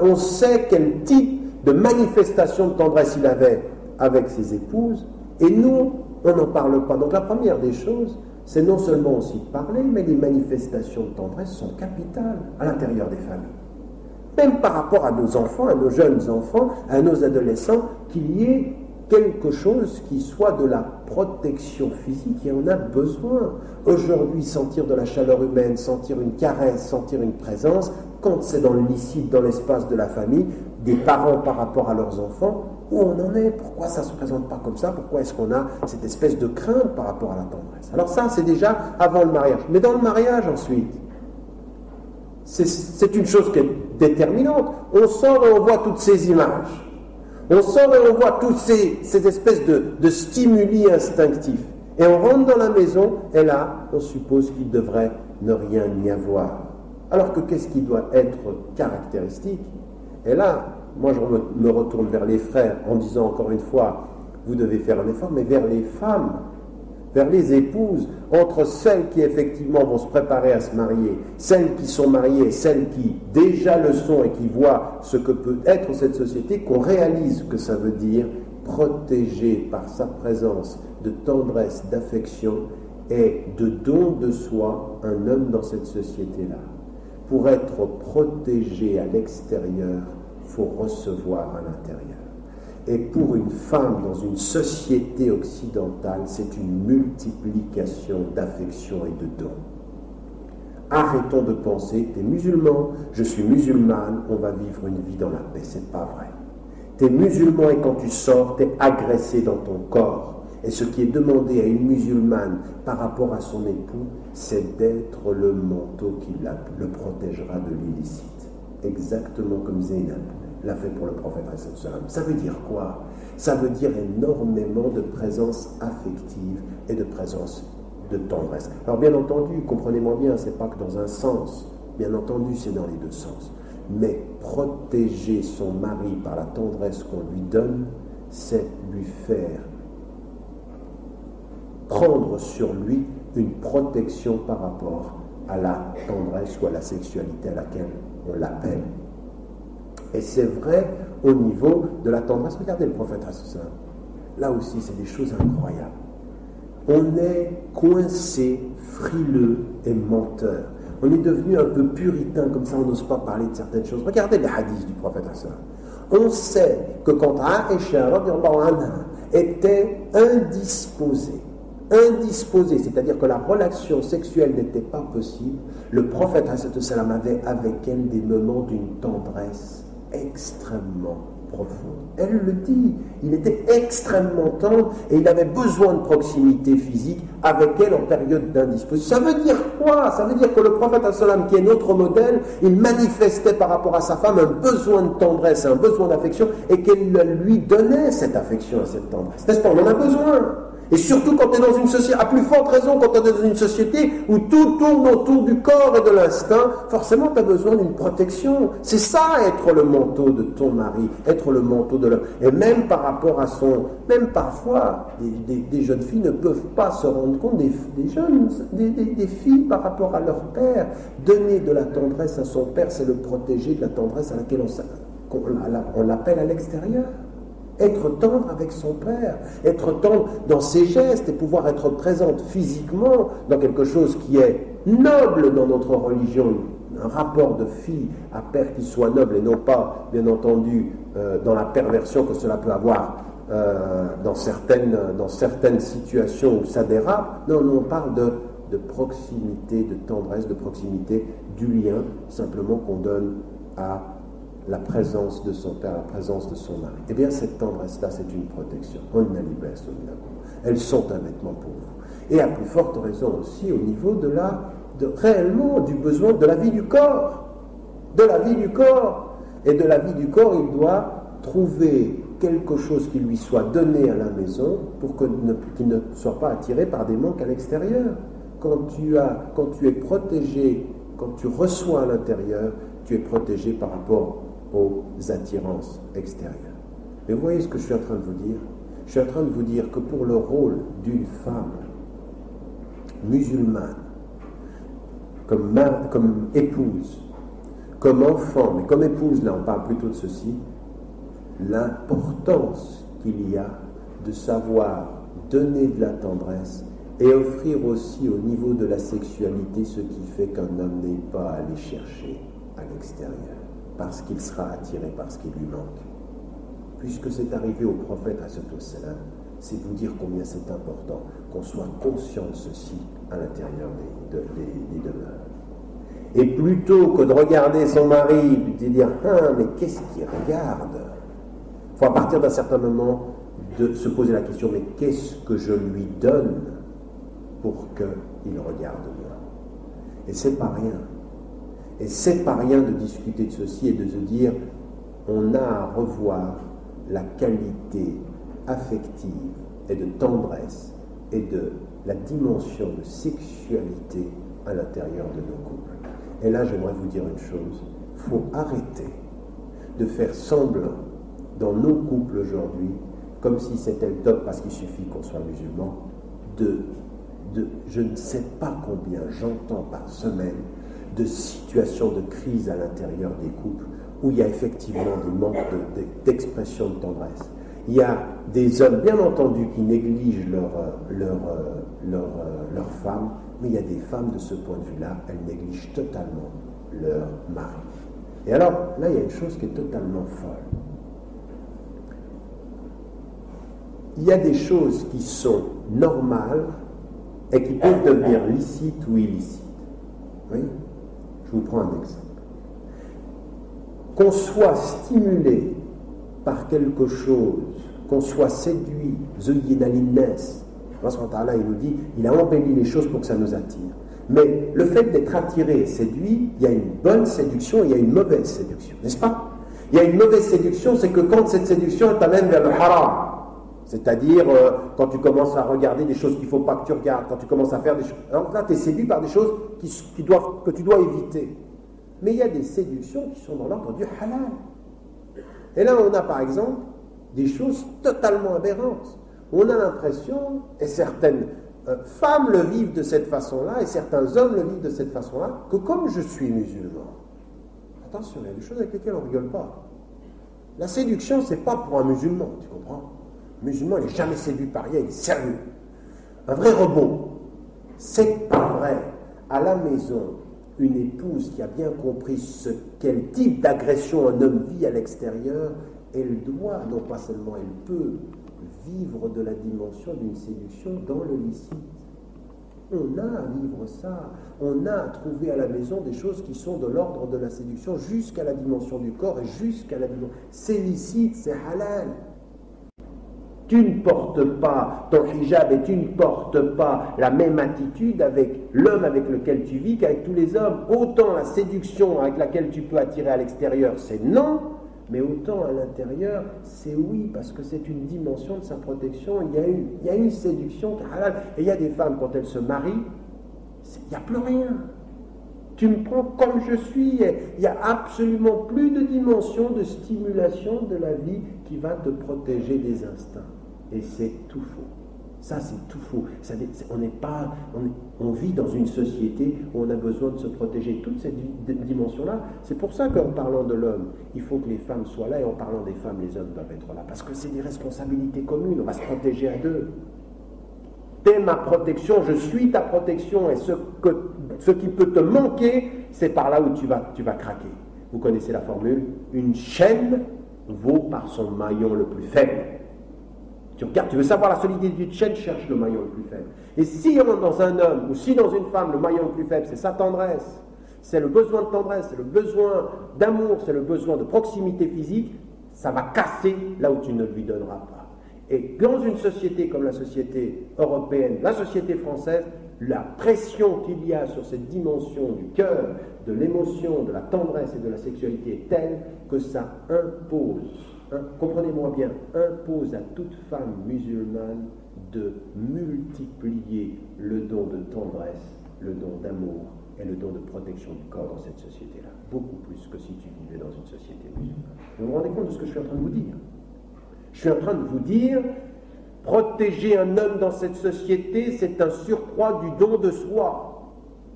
on sait quel type de manifestation de tendresse il avait avec ses épouses, et nous, on n'en parle pas. Donc la première des choses, c'est non seulement aussi de parler, mais les manifestations de tendresse sont capitales à l'intérieur des familles. Même par rapport à nos enfants, à nos jeunes enfants, à nos adolescents, qu'il y ait quelque chose qui soit de la protection physique, et on a besoin. Aujourd'hui, sentir de la chaleur humaine, sentir une caresse, sentir une présence, quand c'est dans le licite, dans l'espace de la famille, des parents par rapport à leurs enfants, où on en est? Pourquoi ça ne se présente pas comme ça? Pourquoi est-ce qu'on a cette espèce de crainte par rapport à la tendresse? Alors ça, c'est déjà avant le mariage. Mais dans le mariage ensuite, c'est une chose qui est déterminante. On sort et on voit toutes ces images. On sort et on voit toutes ces espèces de stimuli instinctifs. Et on rentre dans la maison, et là, on suppose qu'il devrait ne rien y avoir. Alors que qu'est-ce qui doit être caractéristique? Et là, moi je me retourne vers les frères en disant encore une fois, vous devez faire un effort, mais vers les femmes, vers les épouses, entre celles qui effectivement vont se préparer à se marier, celles qui sont mariées, celles qui déjà le sont et qui voient ce que peut être cette société, qu'on réalise ce que ça veut dire protégé par sa présence de tendresse, d'affection et de don de soi, un homme dans cette société-là. Pour être protégé à l'extérieur, il faut recevoir à l'intérieur. Et pour une femme dans une société occidentale, c'est une multiplication d'affection et de dons. Arrêtons de penser, t'es musulman, je suis musulmane, on va vivre une vie dans la paix. C'est pas vrai. T'es musulman et quand tu sors, t'es agressé dans ton corps. Et ce qui est demandé à une musulmane par rapport à son époux, c'est d'être le manteau qui le protégera de l'illicite. Exactement comme Zainab l'a fait pour le prophète. Ça veut dire quoi? Ça veut dire énormément de présence affective et de présence de tendresse. Alors bien entendu, comprenez-moi bien, c'est pas que dans un sens. Bien entendu, c'est dans les deux sens. Mais protéger son mari par la tendresse qu'on lui donne, c'est lui faire prendre sur lui une protection par rapport à la tendresse ou à la sexualité à laquelle on l'appelle. Et c'est vrai au niveau de la tendresse. Regardez le prophète Hassan. Là aussi, c'est des choses incroyables. On est coincé, frileux et menteur. On est devenu un peu puritain, comme ça on n'ose pas parler de certaines choses. Regardez les hadiths du prophète Hassan. On sait que quand Aïcha était indisposée, c'est-à-dire que la relation sexuelle n'était pas possible, le prophète sallam avait avec elle des moments d'une tendresse extrêmement profonde. Elle le dit, il était extrêmement tendre et il avait besoin de proximité physique avec elle en période d'indisposition. Ça veut dire quoi? Ça veut dire que le prophète sallam, qui est notre modèle, il manifestait par rapport à sa femme un besoin de tendresse, un besoin d'affection, et qu'elle lui donnait cette affection et cette tendresse. N'est-ce pas? On en a besoin. Et surtout quand tu es dans une société, à plus forte raison quand tu es dans une société où tout tourne autour du corps et de l'instinct, forcément tu as besoin d'une protection. C'est ça, être le manteau de ton mari, être le manteau de l'homme. Et même par rapport à même parfois, des jeunes filles ne peuvent pas se rendre compte, des filles par rapport à leur père. Donner de la tendresse à son père, c'est le protéger de la tendresse à laquelle on l'appelle à l'extérieur. Être tendre avec son père, être tendre dans ses gestes et pouvoir être présente physiquement dans quelque chose qui est noble dans notre religion, un rapport de fille à père qui soit noble et non pas, bien entendu, dans la perversion que cela peut avoir dans certaines situations où ça dérape. Non, on parle de proximité, de tendresse, de proximité, du lien simplement qu'on donne à la présence de son père, la présence de son mari. Eh bien, cette tendresse-là, c'est une protection. Elles sont un vêtement pour vous. Et à plus forte raison aussi au niveau réellement du besoin de la vie du corps. De la vie du corps. Et de la vie du corps, il doit trouver quelque chose qui lui soit donné à la maison pour qu'il ne soit pas attiré par des manques à l'extérieur. Quand tu es protégé, quand tu reçois à l'intérieur, tu es protégé par rapport aux attirances extérieures. Mais vous voyez ce que je suis en train de vous dire? Je suis en train de vous dire que pour le rôle d'une femme musulmane, comme épouse, comme enfant, mais comme épouse, là on parle plutôt de ceci, l'importance qu'il y a de savoir donner de la tendresse et offrir aussi au niveau de la sexualité ce qui fait qu'un homme n'est pas allé chercher à l'extérieur, parce qu'il sera attiré par ce qui lui manque. Puisque c'est arrivé au prophète ﷺ, c'est vous dire combien c'est important qu'on soit conscient de ceci à l'intérieur des demeures. Et plutôt que de regarder son mari et de dire « Ah, mais qu'est-ce qu'il regarde ?» Il faut à partir d'un certain moment de se poser la question « Mais qu'est-ce que je lui donne pour qu'il regarde moi ?» Et c'est pas rien. Et c'est pas rien de discuter de ceci et de se dire on a à revoir la qualité affective et de tendresse et de la dimension de sexualité à l'intérieur de nos couples. Et là, j'aimerais vous dire une chose, il faut arrêter de faire semblant dans nos couples aujourd'hui, comme si c'était le top parce qu'il suffit qu'on soit musulman, je ne sais pas combien j'entends par semaine de situations de crise à l'intérieur des couples où il y a effectivement des manques d'expression de tendresse. il y a des hommes, bien entendu, qui négligent leurs femmes, mais il y a des femmes, de ce point de vue-là, elles négligent totalement leur mari. Et alors, là, il y a une chose qui est totalement folle. Il y a des choses qui sont normales et qui peuvent devenir licites ou illicites. Oui? Je vous prends un exemple. Qu'on soit stimulé par quelque chose, qu'on soit séduit, Zuyyina linnas, Allah, il nous dit, il a embelli les choses pour que ça nous attire. Mais le fait d'être attiré et séduit, il y a une bonne séduction et il y a une mauvaise séduction, n'est-ce pas? Il y a une mauvaise séduction, c'est que quand cette séduction elle t'amène vers le haram, c'est-à-dire quand tu commences à regarder des choses qu'il ne faut pas que tu regardes, quand tu commences à faire des choses... Alors là, tu es séduit par des choses que tu dois éviter. Mais il y a des séductions qui sont dans l'ordre du halal. Et là, on a par exemple des choses totalement aberrantes. On a l'impression, et certaines femmes le vivent de cette façon-là, et certains hommes le vivent de cette façon-là, que comme je suis musulman, attention, il y a des choses avec lesquelles on ne rigole pas. La séduction, ce n'est pas pour un musulman, tu comprends? Le musulman, il n'est jamais séduit par rien, il est sérieux. Un vrai rebond. C'est pas vrai. À la maison, une épouse qui a bien compris quel type d'agression un homme vit à l'extérieur, elle doit, non pas seulement elle peut, vivre de la dimension d'une séduction dans le licite. On a à vivre ça. On a à trouver à la maison des choses qui sont de l'ordre de la séduction jusqu'à la dimension du corps et jusqu'à la dimension... C'est licite, c'est halal. Tu ne portes pas ton hijab et tu ne portes pas la même attitude avec l'homme avec lequel tu vis qu'avec tous les hommes. Autant la séduction avec laquelle tu peux attirer à l'extérieur, c'est non, mais autant à l'intérieur, c'est oui, parce que c'est une dimension de sa protection. Il y a une séduction qui est halal. Et il y a des femmes, quand elles se marient, il n'y a plus rien. Tu me prends comme je suis. Il n'y a absolument plus de dimension de stimulation de la vie qui va te protéger des instincts. Et c'est tout faux. Ça, c'est tout faux. On vit dans une société où on a besoin de se protéger. Toutes ces dimensions-là, c'est pour ça qu'en parlant de l'homme, il faut que les femmes soient là, et en parlant des femmes, les hommes doivent être là. Parce que c'est des responsabilités communes. On va se protéger à deux. T'es ma protection, je suis ta protection, et ce qui peut te manquer, c'est par là où tu vas craquer. Vous connaissez la formule, une chaîne vaut par son maillon le plus faible. Tu regardes, tu veux savoir la solidité d'une chaîne, cherche le maillon le plus faible. Et si dans un homme ou si dans une femme, le maillon le plus faible, c'est sa tendresse, c'est le besoin de tendresse, c'est le besoin d'amour, c'est le besoin de proximité physique, ça va casser là où tu ne lui donneras pas. Et dans une société comme la société européenne, la société française, la pression qu'il y a sur cette dimension du cœur, de l'émotion, de la tendresse et de la sexualité est telle que ça impose, comprenez-moi bien, impose à toute femme musulmane de multiplier le don de tendresse, le don d'amour et le don de protection du corps dans cette société-là. Beaucoup plus que si tu vivais dans une société musulmane. Vous vous rendez compte de ce que je suis en train de vous dire? Je suis en train de vous dire, protéger un homme dans cette société, c'est un surcroît du don de soi.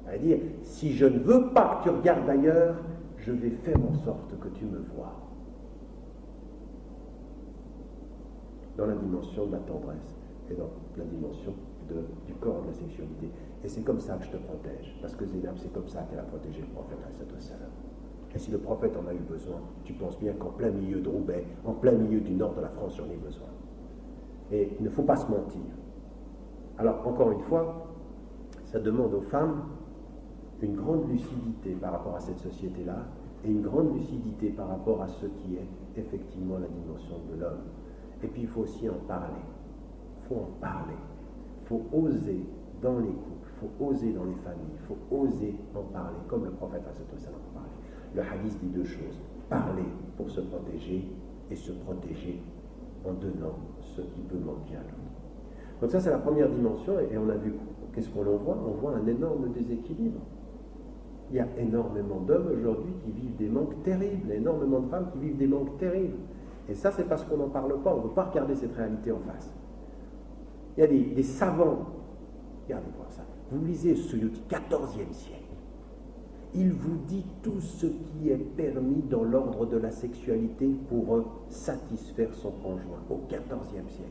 C'est-à-dire, si je ne veux pas que tu regardes ailleurs, je vais faire en sorte que tu me vois. Dans la dimension de la tendresse et dans la dimension du corps, de la sexualité. Et c'est comme ça que je te protège. Parce que Zénab, c'est comme ça qu'elle a protégé le prophète. Et si le prophète en a eu besoin, tu penses bien qu'en plein milieu de Roubaix, en plein milieu du nord de la France, j'en ai besoin. Et il ne faut pas se mentir. Alors, encore une fois, ça demande aux femmes une grande lucidité par rapport à cette société-là et une grande lucidité par rapport à ce qui est effectivement la dimension de l'homme. Et puis, il faut aussi en parler. Il faut en parler. Il faut oser dans les couples, il faut oser dans les familles, il faut oser en parler, comme le prophète en parlait. Le hadith dit deux choses, parler pour se protéger et se protéger en donnant ce qui peut manquer à l'autre. Donc ça, c'est la première dimension, et on a vu, qu'est-ce qu'on en voit? On voit un énorme déséquilibre. Il y a énormément d'hommes aujourd'hui qui vivent des manques terribles, énormément de femmes qui vivent des manques terribles. Et ça, c'est parce qu'on n'en parle pas, on ne veut pas regarder cette réalité en face. Il y a des savants, regardez-moi ça, vous lisez Suyuti, 14e siècle. Il vous dit tout ce qui est permis dans l'ordre de la sexualité pour satisfaire son conjoint au XIVe siècle.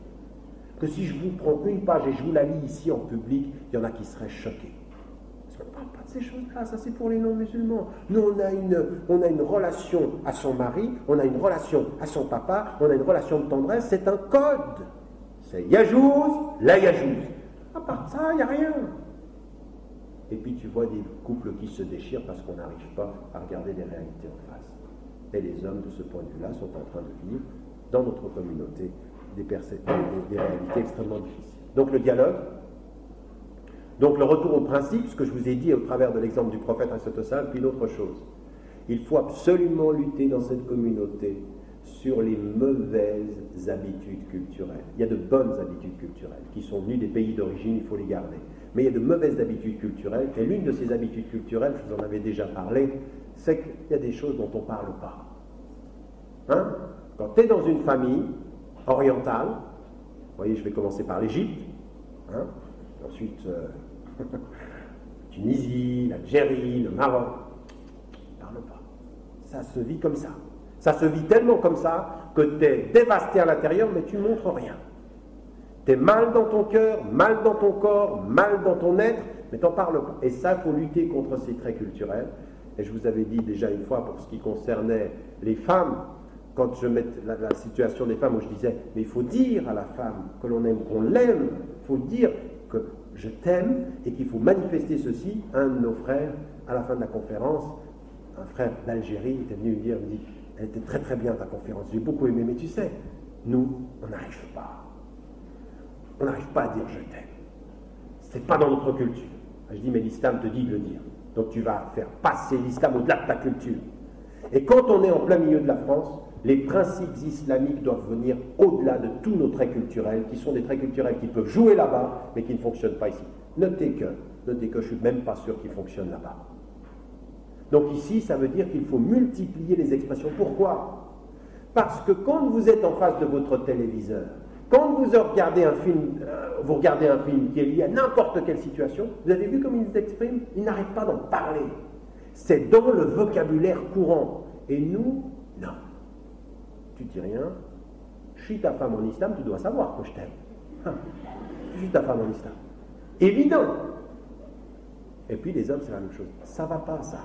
Que si je vous prends une page et je vous la lis ici en public, il y en a qui seraient choqués. Parce qu'on ne parle pas de ces choses-là, ça c'est pour les non-musulmans. Nous, on a une relation à son mari, on a une relation à son papa, on a une relation de tendresse, c'est un code. C'est Yajouz, la Yajouz. À part de ça, il n'y a rien. Et puis tu vois des couples qui se déchirent parce qu'on n'arrive pas à regarder les réalités en face. Et les hommes, de ce point de vue-là, sont en train de vivre, dans notre communauté, des réalités extrêmement difficiles. Donc le dialogue, donc le retour au principe, ce que je vous ai dit au travers de l'exemple du prophète, puis l'autre chose. Il faut absolument lutter dans cette communauté sur les mauvaises habitudes culturelles. Il y a de bonnes habitudes culturelles qui sont venues des pays d'origine, il faut les garder. Mais il y a de mauvaises habitudes culturelles, et l'une de ces habitudes culturelles, je vous en avais déjà parlé, c'est qu'il y a des choses dont on ne parle pas. Hein? Quand tu es dans une famille orientale, vous voyez, je vais commencer par l'Égypte, hein? Ensuite Tunisie, l'Algérie, le Maroc, on ne parle pas. Ça se vit comme ça. Ça se vit tellement comme ça que tu es dévasté à l'intérieur, mais tu ne montres rien. Tu es mal dans ton cœur, mal dans ton corps, mal dans ton être, mais tu n'en parles pas. Et ça, il faut lutter contre ces traits culturels. Et je vous avais dit déjà une fois, pour ce qui concernait les femmes, quand je mets la situation des femmes, où je disais, mais il faut dire à la femme que l'on aime, qu'on l'aime, il faut dire que je t'aime, et qu'il faut manifester ceci. Un de nos frères, à la fin de la conférence, un frère d'Algérie était venu me dire, il me dit, elle était très très bien ta conférence, j'ai beaucoup aimé, mais tu sais, nous, on n'arrive pas. On n'arrive pas à dire je t'aime. C'est pas dans notre culture. Je dis, mais l'islam te dit de le dire. Donc tu vas faire passer l'islam au-delà de ta culture. Et quand on est en plein milieu de la France, les principes islamiques doivent venir au-delà de tous nos traits culturels, qui sont des traits culturels qui peuvent jouer là-bas, mais qui ne fonctionnent pas ici. Notez que je ne suis même pas sûr qu'ils fonctionnent là-bas. Donc ici, ça veut dire qu'il faut multiplier les expressions. Pourquoi? Parce que quand vous êtes en face de votre téléviseur, quand vous regardez un film qui est lié à n'importe quelle situation, vous avez vu comme ils s'expriment? Ils n'arrêtent pas d'en parler. C'est dans le vocabulaire courant. Et nous, non. Tu dis rien. Je suis ta femme en islam, tu dois savoir que je t'aime. Je suis ta femme en islam. Évident. Et puis les hommes, c'est la même chose. Ça ne va pas, ça.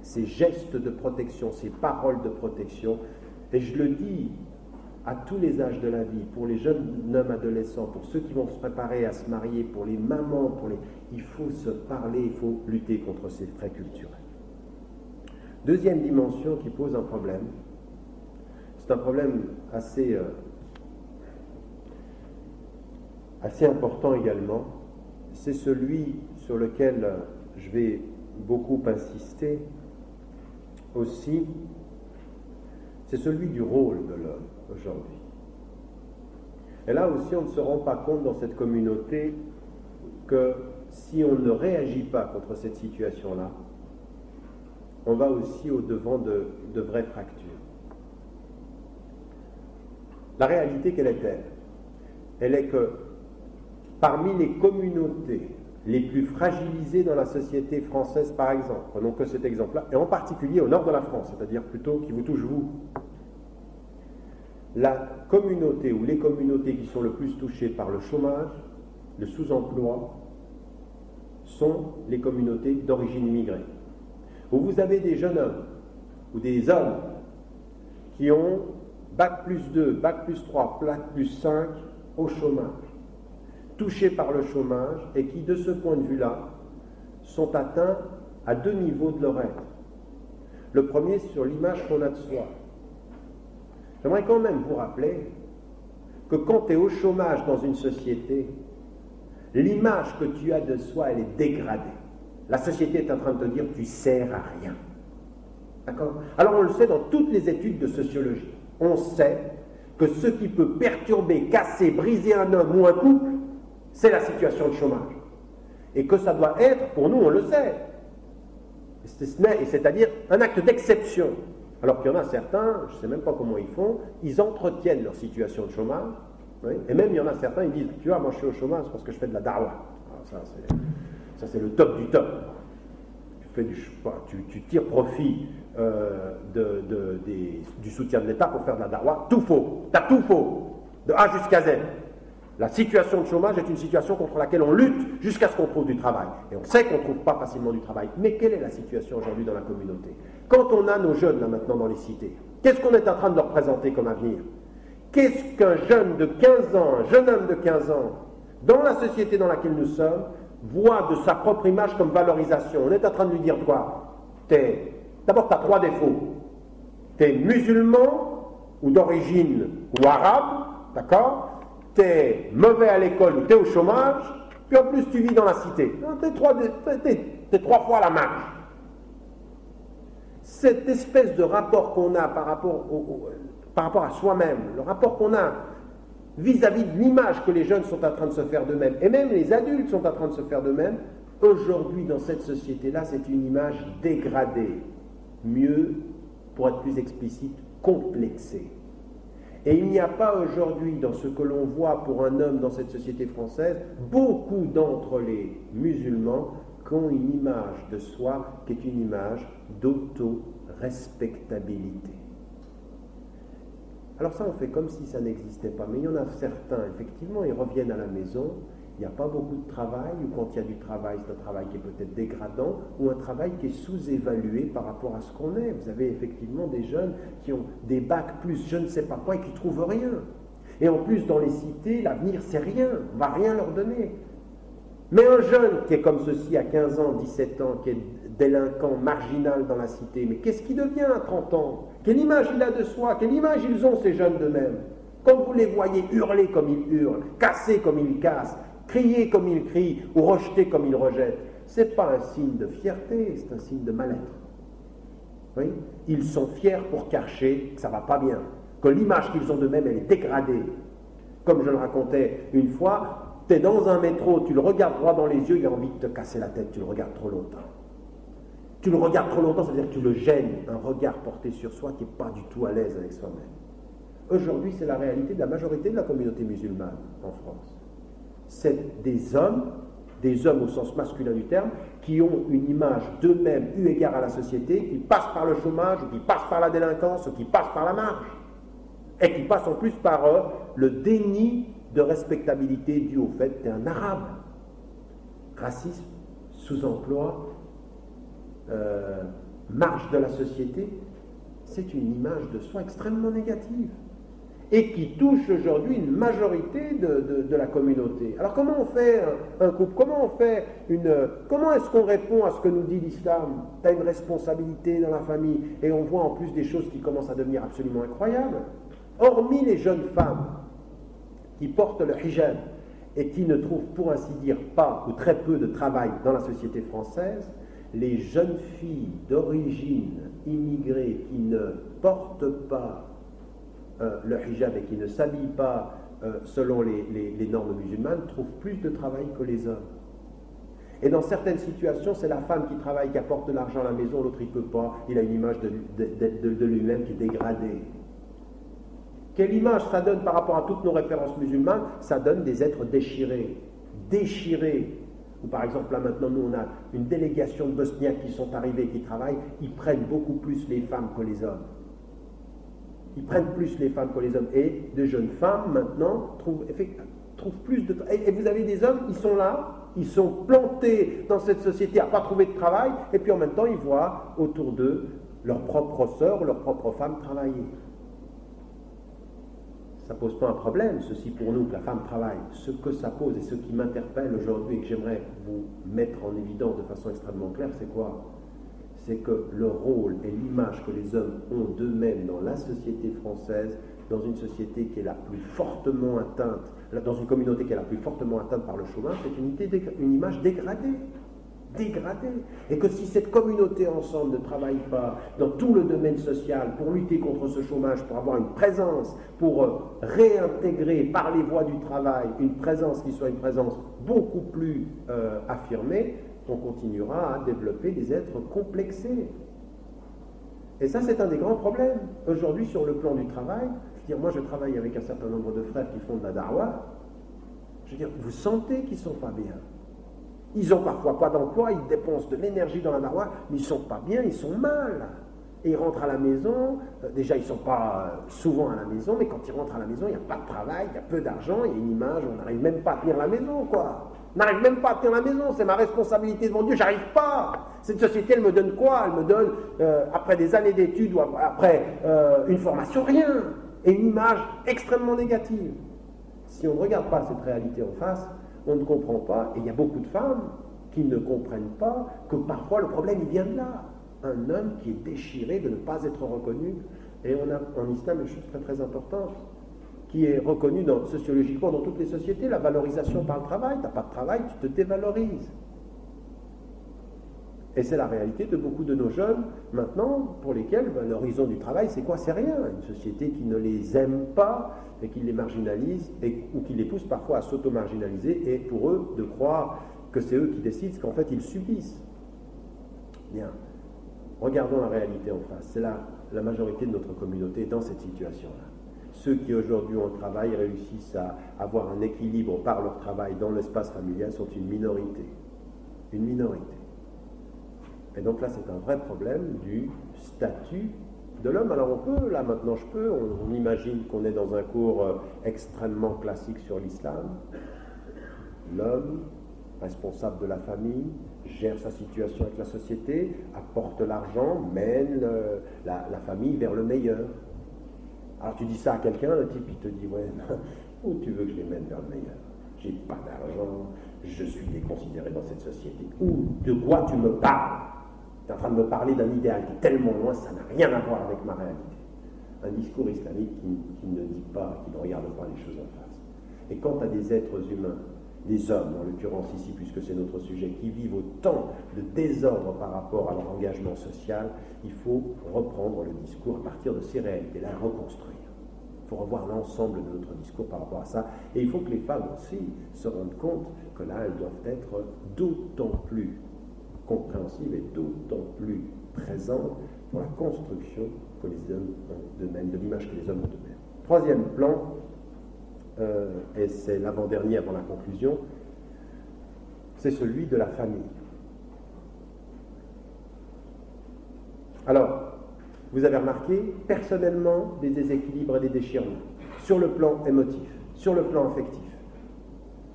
Ces gestes de protection, ces paroles de protection, et je le dis à tous les âges de la vie, pour les jeunes hommes adolescents, pour ceux qui vont se préparer à se marier, pour les mamans, il faut se parler, il faut lutter contre ces traits culturels. Deuxième dimension qui pose un problème, c'est un problème assez important également, c'est celui sur lequel je vais beaucoup insister aussi, c'est celui du rôle de l'homme aujourd'hui. Et là aussi, on ne se rend pas compte dans cette communauté que si on ne réagit pas contre cette situation-là, on va aussi au-devant de vraies fractures. La réalité, quelle est-elle? Elle est que parmi les communautés les plus fragilisées dans la société française, par exemple, prenons que cet exemple-là, et en particulier au nord de la France, c'est-à-dire plutôt qui vous touche vous, la communauté ou les communautés qui sont le plus touchées par le chômage, le sous-emploi, sont les communautés d'origine immigrée. Où vous avez des jeunes hommes ou des hommes qui ont Bac plus 2, Bac plus 3, Bac plus 5 au chômage, touchés par le chômage et qui, de ce point de vue-là, sont atteints à deux niveaux de leur être. Le premier, sur l'image qu'on a de soi. J'aimerais quand même vous rappeler que quand tu es au chômage dans une société, l'image que tu as de soi, elle est dégradée. La société est en train de te dire tu sers à rien. D'accord? Alors on le sait dans toutes les études de sociologie. On sait que ce qui peut perturber, casser, briser un homme ou un couple, c'est la situation de chômage. Et que ça doit être, pour nous on le sait, c'est-à-dire un acte d'exception. Alors qu'il y en a certains, je ne sais même pas comment ils font, ils entretiennent leur situation de chômage, oui, et même il y en a certains, ils disent, tu vois, moi je suis au chômage parce que je fais de la darwa. Alors ça c'est le top du top. tu tires profit du soutien de l'État pour faire de la dawa. Tout faux. Tu as tout faux. De A jusqu'à Z. La situation de chômage est une situation contre laquelle on lutte jusqu'à ce qu'on trouve du travail. Et on sait qu'on ne trouve pas facilement du travail. Mais quelle est la situation aujourd'hui dans la communauté? Quand on a nos jeunes là maintenant dans les cités, qu'est-ce qu'on est en train de leur présenter comme avenir? Qu'est-ce qu'un jeune de 15 ans, un jeune homme de 15 ans, dans la société dans laquelle nous sommes, voit de sa propre image comme valorisation? On est en train de lui dire quoi? D'abord, tu as 3 défauts. Tu es musulman ou d'origine ou arabe, d'accord? Tu es mauvais à l'école ou tu es au chômage, puis en plus tu vis dans la cité. T'es 3 fois la marge. Cette espèce de rapport qu'on a par rapport à soi-même, le rapport qu'on a vis-à-vis de l'image que les jeunes sont en train de se faire d'eux-mêmes, et même les adultes sont en train de se faire d'eux-mêmes, aujourd'hui dans cette société-là, c'est une image dégradée. Mieux, pour être plus explicite, complexée. Et il n'y a pas aujourd'hui, dans ce que l'on voit pour un homme dans cette société française, beaucoup d'entre les musulmans qui ont une image de soi qui est une image d'auto-respectabilité. Alors ça, on fait comme si ça n'existait pas. Mais il y en a certains, effectivement, ils reviennent à la maison, il n'y a pas beaucoup de travail, ou quand il y a du travail, c'est un travail qui est peut-être dégradant, ou un travail qui est sous-évalué par rapport à ce qu'on est. Vous avez effectivement des jeunes qui ont des bacs plus je ne sais pas quoi et qui ne trouvent rien. Et en plus, dans les cités, l'avenir, c'est rien, on ne va rien leur donner. Mais un jeune qui est comme ceci à 15 ans, 17 ans, qui est délinquant, marginal dans la cité, mais qu'est-ce qu'il devient à 30 ans? Quelle image il a de soi? Quelle image ils ont, ces jeunes d'eux-mêmes? Quand vous les voyez hurler comme ils hurlent, casser comme ils cassent, crier comme ils crient, ou rejeter comme ils rejettent, ce n'est pas un signe de fierté, c'est un signe de mal-être. Oui? Ils sont fiers pour cacher que ça ne va pas bien, que l'image qu'ils ont d'eux-mêmes, elle est dégradée. Comme je le racontais une fois, tu es dans un métro, tu le regardes droit dans les yeux, il a envie de te casser la tête, tu le regardes trop longtemps. Tu le regardes trop longtemps, ça veut dire que tu le gênes, un regard porté sur soi qui n'est pas du tout à l'aise avec soi-même. Aujourd'hui, c'est la réalité de la majorité de la communauté musulmane en France. C'est des hommes au sens masculin du terme, qui ont une image d'eux-mêmes eu égard à la société, qui passent par le chômage, ou qui passent par la délinquance, ou qui passent par la marge, et qui passent en plus par le déni de respectabilité dû au fait que tu es un arabe. Racisme, sous-emploi, marge de la société, c'est une image de soi extrêmement négative et qui touche aujourd'hui une majorité de la communauté. Alors comment on fait un couple? Comment est-ce qu'on répond à ce que nous dit l'islam? Tu as une responsabilité dans la famille, et on voit en plus des choses qui commencent à devenir absolument incroyables. Hormis les jeunes femmes qui portent le hijab et qui ne trouvent pour ainsi dire pas ou très peu de travail dans la société française, les jeunes filles d'origine immigrée qui ne portent pas le hijab et qui ne s'habillent pas selon les normes musulmanes trouvent plus de travail que les hommes. Et dans certaines situations, c'est la femme qui travaille, qui apporte de l'argent à la maison, l'autre il ne peut pas, il a une image de lui-même qui est dégradée. Quelle image ça donne par rapport à toutes nos références musulmanes? Ça donne des êtres déchirés. Ou par exemple, là maintenant, nous on a une délégation de Bosniaques qui sont arrivés, qui travaillent, ils prennent beaucoup plus les femmes que les hommes. Ils prennent plus les femmes que les hommes. Et de jeunes femmes maintenant trouvent plus de travail. Et vous avez des hommes, ils sont là, ils sont plantés dans cette société à ne pas trouver de travail, et puis en même temps, ils voient autour d'eux leurs propres sœurs, leurs propres femmes travailler. Ça ne pose pas un problème, ceci pour nous, que la femme travaille. Ce que ça pose et ce qui m'interpelle aujourd'hui et que j'aimerais vous mettre en évidence de façon extrêmement claire, c'est quoi? C'est que le rôle et l'image que les hommes ont d'eux-mêmes dans la société française, dans une société qui est la plus fortement atteinte, dans une communauté qui est la plus fortement atteinte par le chômage, c'est une image dégradée. Et que si cette communauté ensemble ne travaille pas dans tout le domaine social pour lutter contre ce chômage, pour avoir une présence, pour réintégrer par les voies du travail une présence qui soit une présence beaucoup plus affirmée, on continuera à développer des êtres complexés. Et ça, c'est un des grands problèmes. Aujourd'hui, sur le plan du travail, je veux dire, moi je travaille avec un certain nombre de frères qui font de la da'wah, je veux dire, vous sentez qu'ils ne sont pas bien. Ils ont parfois pas d'emploi, ils dépensent de l'énergie dans la darouane, mais ils sont pas bien, ils sont mal. Et ils rentrent à la maison, déjà ils ne sont pas souvent à la maison, mais quand ils rentrent à la maison, il n'y a pas de travail, il y a peu d'argent, il y a une image, on n'arrive même pas à tenir la maison, quoi. On n'arrive même pas à tenir la maison, c'est ma responsabilité devant Dieu, j'arrive pas. Cette société, elle me donne quoi? Elle me donne, après des années d'études ou après une formation, rien. Et une image extrêmement négative. Si on ne regarde pas cette réalité en face, on ne comprend pas, et il y a beaucoup de femmes qui ne comprennent pas que parfois le problème, il vient de là. Un homme qui est déchiré de ne pas être reconnu, et on a en islam une chose très très importante, qui est reconnue sociologiquement dans toutes les sociétés, la valorisation par le travail. Tu n'as pas de travail, tu te dévalorises. Et c'est la réalité de beaucoup de nos jeunes, maintenant, pour lesquels l'horizon du travail, c'est quoi? C'est rien. Une société qui ne les aime pas, et qui les marginalise, ou qui les pousse parfois à s'auto-marginaliser, et pour eux, de croire que c'est eux qui décident, qu'en fait, ils subissent. Bien. Regardons la réalité en face. C'est la majorité de notre communauté dans cette situation-là. Ceux qui aujourd'hui ont un travail réussissent à avoir un équilibre par leur travail dans l'espace familial sont une minorité. Une minorité. Et donc là, c'est un vrai problème du statut de l'homme. Alors on peut, là maintenant on imagine qu'on est dans un cours extrêmement classique sur l'islam. L'homme, responsable de la famille, gère sa situation avec la société, apporte l'argent, mène la famille vers le meilleur. Alors tu dis ça à quelqu'un, le type il te dit, ouais, où tu veux que je les mène vers le meilleur? J'ai pas d'argent, je suis déconsidéré dans cette société. Ou de quoi tu me parles? Tu es en train de me parler d'un idéal qui est tellement loin, ça n'a rien à voir avec ma réalité. Un discours islamique qui ne dit pas, qui ne regarde pas les choses en face. Et quant à des êtres humains, des hommes, en l'occurrence ici, puisque c'est notre sujet, qui vivent autant de désordre par rapport à leur engagement social, il faut reprendre le discours à partir de ces réalités-là, reconstruire. Il faut revoir l'ensemble de notre discours par rapport à ça. Et il faut que les femmes aussi se rendent compte que là, elles doivent être d'autant plus compréhensives et d'autant plus présentes pour la construction que les hommes ont d'eux-mêmes, de l'image que les hommes ont d'eux-mêmes. Troisième plan, et c'est l'avant-dernier avant la conclusion, c'est celui de la famille. Alors, vous avez remarqué personnellement des déséquilibres et des déchirements, sur le plan émotif, sur le plan affectif.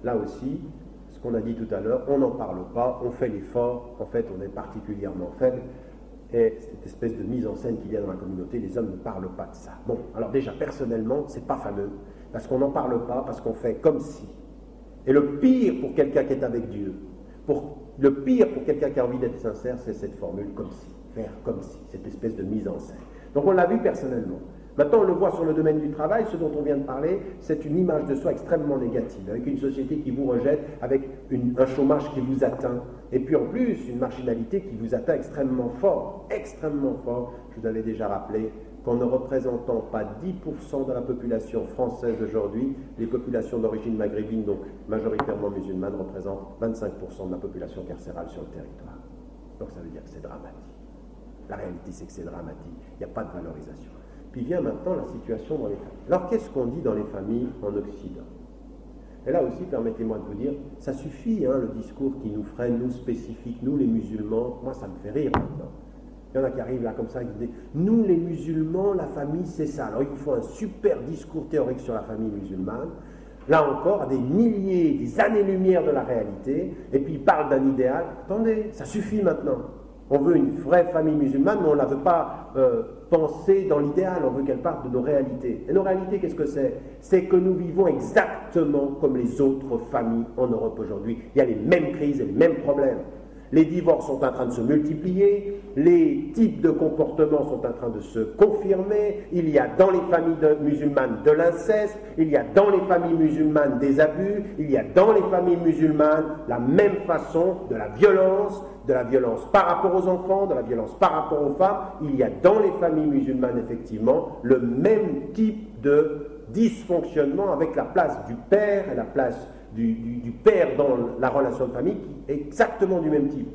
Là aussi, ce qu'on a dit tout à l'heure, on n'en parle pas, on fait l'effort, en fait on est particulièrement faible, et cette espèce de mise en scène qu'il y a dans la communauté, les hommes ne parlent pas de ça. Bon, alors déjà personnellement, c'est pas fameux, parce qu'on n'en parle pas, parce qu'on fait comme si. Et le pire pour quelqu'un qui est avec Dieu, le pire pour quelqu'un qui a envie d'être sincère, c'est cette formule comme si, faire comme si, cette espèce de mise en scène. Donc on l'a vu personnellement. Maintenant on le voit sur le domaine du travail, ce dont on vient de parler, c'est une image de soi extrêmement négative, avec une société qui vous rejette, avec un chômage qui vous atteint, et puis en plus une marginalité qui vous atteint extrêmement fort, extrêmement fort. Je vous avais déjà rappelé qu'en ne représentant pas 10% de la population française aujourd'hui, les populations d'origine maghrébine, donc majoritairement musulmanes, représentent 25% de la population carcérale sur le territoire. Donc ça veut dire que c'est dramatique. La réalité, c'est que c'est dramatique. Il n'y a pas de valorisation. Puis vient maintenant la situation dans les familles. Alors qu'est-ce qu'on dit dans les familles en Occident? Et là aussi, permettez-moi de vous dire, ça suffit, le discours qui nous freine, nous spécifiques, nous les musulmans. Moi, ça me fait rire maintenant. Il y en a qui arrivent là comme ça et qui disent « Nous les musulmans, la famille c'est ça ». Alors il vous faut un super discours théorique sur la famille musulmane, là encore à des milliers, des années-lumière de la réalité, et puis ils parlent d'un idéal. Attendez, ça suffit maintenant. On veut une vraie famille musulmane, mais on ne la veut pas penser dans l'idéal, on veut qu'elle parte de nos réalités. Et nos réalités, qu'est-ce que c'est? C'est que nous vivons exactement comme les autres familles en Europe aujourd'hui. Il y a les mêmes crises et les mêmes problèmes. Les divorces sont en train de se multiplier, les types de comportements sont en train de se confirmer, il y a dans les familles musulmanes de l'inceste, il y a dans les familles musulmanes des abus, il y a dans les familles musulmanes la même façon de la violence par rapport aux enfants, de la violence par rapport aux femmes. Il y a dans les familles musulmanes effectivement le même type de dysfonctionnement avec la place du père et la place du père dans la relation de famille qui est exactement du même type.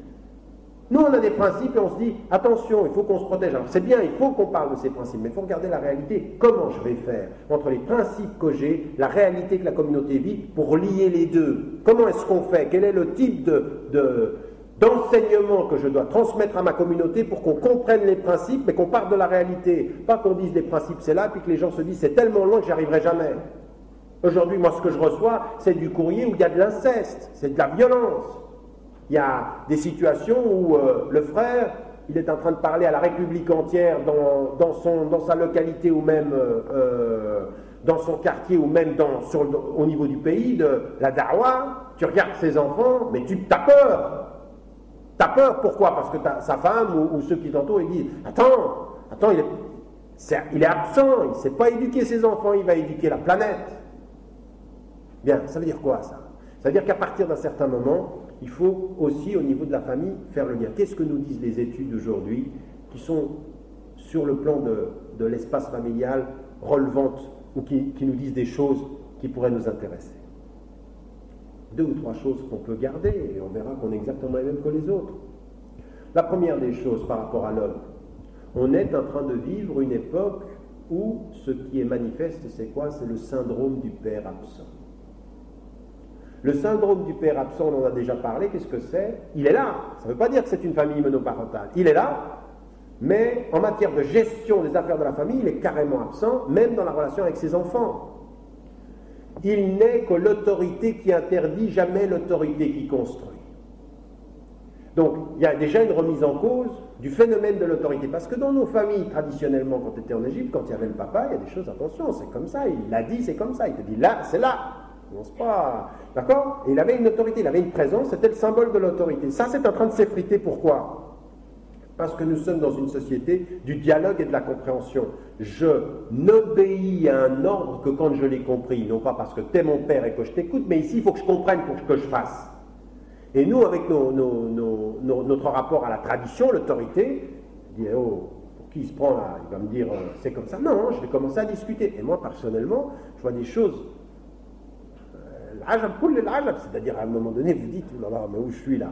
Nous, on a des principes et on se dit, attention, il faut qu'on se protège. Alors c'est bien, il faut qu'on parle de ces principes, mais il faut regarder la réalité. Comment je vais faire entre les principes que j'ai, la réalité que la communauté vit, pour lier les deux? Comment est-ce qu'on fait? Quel est le type d'enseignement que je dois transmettre à ma communauté pour qu'on comprenne les principes, mais qu'on parte de la réalité? Pas qu'on dise les principes c'est là, puis que les gens se disent c'est tellement loin que j'y arriverai jamais. Aujourd'hui, moi, ce que je reçois, c'est du courrier où il y a de l'inceste, c'est de la violence. Il y a des situations où le frère, il est en train de parler à la République entière dans sa localité ou même dans son quartier ou même au niveau du pays, de la da'wa. Tu regardes ses enfants, mais tu as peur. Tu as peur, pourquoi? Parce que sa femme ou ceux qui t'entourent, ils disent attends, il est absent, il ne sait pas éduquer ses enfants, il va éduquer la planète. Bien, ça veut dire quoi ça? Ça veut dire qu'à partir d'un certain moment, il faut aussi, au niveau de la famille, faire le lien. Qu'est-ce que nous disent les études aujourd'hui qui sont sur le plan de l'espace familial relevantes ou qui nous disent des choses qui pourraient nous intéresser? 2 ou 3 choses qu'on peut garder et on verra qu'on est exactement les mêmes que les autres. La première des choses par rapport à l'homme, on est en train de vivre une époque où ce qui est manifeste, c'est quoi? C'est le syndrome du père absent. Le syndrome du père absent, on en a déjà parlé, qu'est-ce que c'est? Il est là, ça ne veut pas dire que c'est une famille monoparentale, il est là, mais en matière de gestion des affaires de la famille, il est carrément absent, même dans la relation avec ses enfants. Il n'est que l'autorité qui interdit, jamais l'autorité qui construit. Donc, il y a déjà une remise en cause du phénomène de l'autorité, parce que dans nos familles, traditionnellement, quand tu étais en Égypte, quand il y avait le papa, il y a des choses, attention, c'est comme ça, il l'a dit, c'est comme ça, il te dit là, c'est là. Non, c'est pas... D'accord? Et il avait une autorité, il avait une présence, c'était le symbole de l'autorité. Ça, c'est en train de s'effriter. Pourquoi? Parce que nous sommes dans une société du dialogue et de la compréhension. Je n'obéis à un ordre que quand je l'ai compris, non pas parce que t'es mon père et que je t'écoute, mais ici, il faut que je comprenne pour que je fasse. Et nous, avec notre rapport à la tradition, l'autorité, je dis, oh, pour qui il se prend là? Il va me dire, c'est comme ça. Non, je vais commencer à discuter. Et moi, personnellement, je vois des choses... c'est-à-dire à un moment donné vous dites oh là là, mais où je suis là?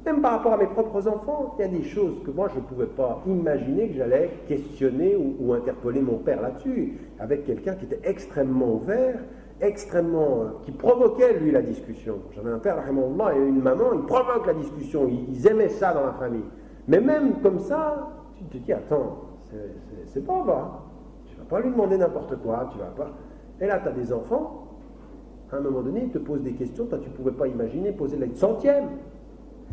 Même par rapport à mes propres enfants, il y a des choses que moi je ne pouvais pas imaginer que j'allais questionner ou interpeller mon père là-dessus, avec quelqu'un qui était extrêmement ouvert, qui provoquait lui la discussion. J'avais un père rahimahullah, et une maman, ils provoquent la discussion, ils aimaient ça dans la famille. Mais même comme ça, tu te dis attends, c'est pas vrai, tu ne vas pas lui demander n'importe quoi, tu vas pas. Et là tu as des enfants. À un moment donné, il te pose des questions, toi tu ne pouvais pas imaginer poser la 100e.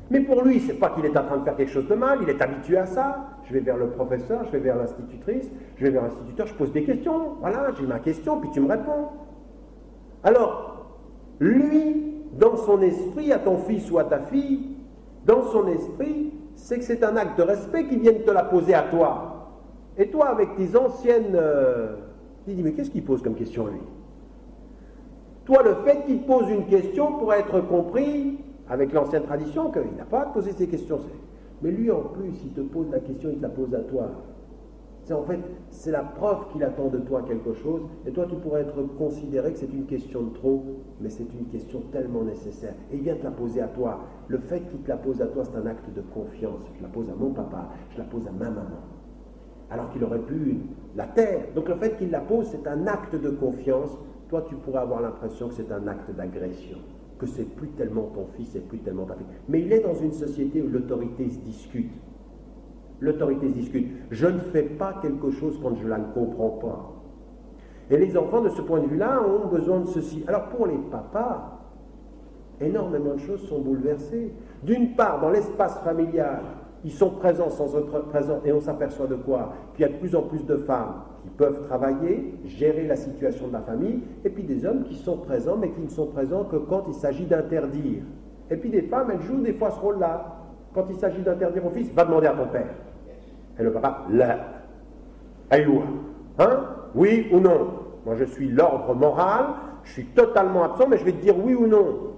Mais pour lui, c'est pas qu'il est en train de faire quelque chose de mal, il est habitué à ça. Je vais vers le professeur, je vais vers l'institutrice, je vais vers l'instituteur, je pose des questions. Voilà, j'ai ma question, puis tu me réponds. Alors, lui, dans son esprit, à ton fils ou à ta fille, dans son esprit, c'est que c'est un acte de respect qu'il vienne te la poser à toi. Et toi, avec tes anciennes... il dit, mais qu'est-ce qu'il pose comme question, lui? Toi, le fait qu'il te pose une question pourrait être compris avec l'ancienne tradition qu'il n'a pas à te poser ces questions. Mais lui, en plus, il te pose la question, il te la pose à toi. En fait, c'est la preuve qu'il attend de toi quelque chose, et toi, tu pourrais être considéré que c'est une question de trop, mais c'est une question tellement nécessaire. Et il vient te la poser à toi. Le fait qu'il te la pose à toi, c'est un acte de confiance. Je la pose à mon papa, je la pose à ma maman. Alors qu'il aurait pu la taire. Donc le fait qu'il la pose, c'est un acte de confiance. Toi, tu pourrais avoir l'impression que c'est un acte d'agression, que c'est plus tellement ton fils, c'est plus tellement ta fille. Mais il est dans une société où l'autorité se discute. L'autorité se discute. Je ne fais pas quelque chose quand je la ne comprends pas. Et les enfants, de ce point de vue-là, ont besoin de ceci. Alors pour les papas, énormément de choses sont bouleversées. D'une part, dans l'espace familial, ils sont présents sans être présents, et on s'aperçoit de quoi? Qu'il y a de plus en plus de femmes qui peuvent travailler, gérer la situation de la famille, et puis des hommes qui sont présents, mais qui ne sont présents que quand il s'agit d'interdire. Et puis des femmes, elles jouent des fois ce rôle-là. Quand il s'agit d'interdire au fils, va demander à ton père. Et le papa, là. Aïoua. Hein? Oui ou non? Moi, je suis l'ordre moral, je suis totalement absent, mais je vais te dire oui ou non.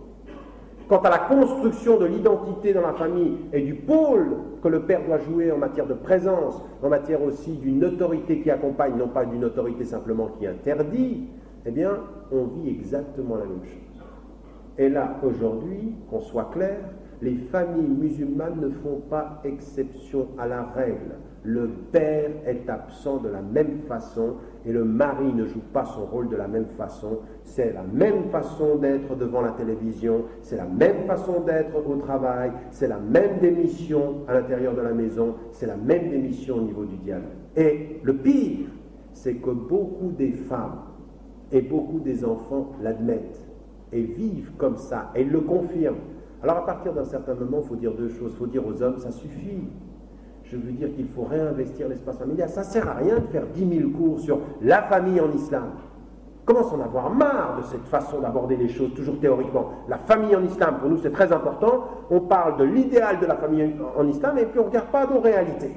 Quant à la construction de l'identité dans la famille et du pôle que le père doit jouer en matière de présence, en matière aussi d'une autorité qui accompagne, non pas d'une autorité simplement qui interdit, eh bien, on vit exactement la même chose. Et là, aujourd'hui, qu'on soit clair, Les familles musulmanes ne font pas exception à la règle. Le père est absent de la même façon et le mari ne joue pas son rôle de la même façon. C'est la même façon d'être devant la télévision, c'est la même façon d'être au travail, c'est la même démission à l'intérieur de la maison, c'est la même démission au niveau du dialogue. Et le pire, c'est que beaucoup des femmes et beaucoup des enfants l'admettent et vivent comme ça et le confirment. Alors à partir d'un certain moment, il faut dire deux choses. Il faut dire aux hommes, ça suffit. Je veux dire qu'il faut réinvestir l'espace familial. Ça ne sert à rien de faire 10 000 cours sur la famille en islam. Commence à en avoir marre de cette façon d'aborder les choses, toujours théoriquement. La famille en islam, pour nous, c'est très important. On parle de l'idéal de la famille en islam et puis on ne regarde pas nos réalités.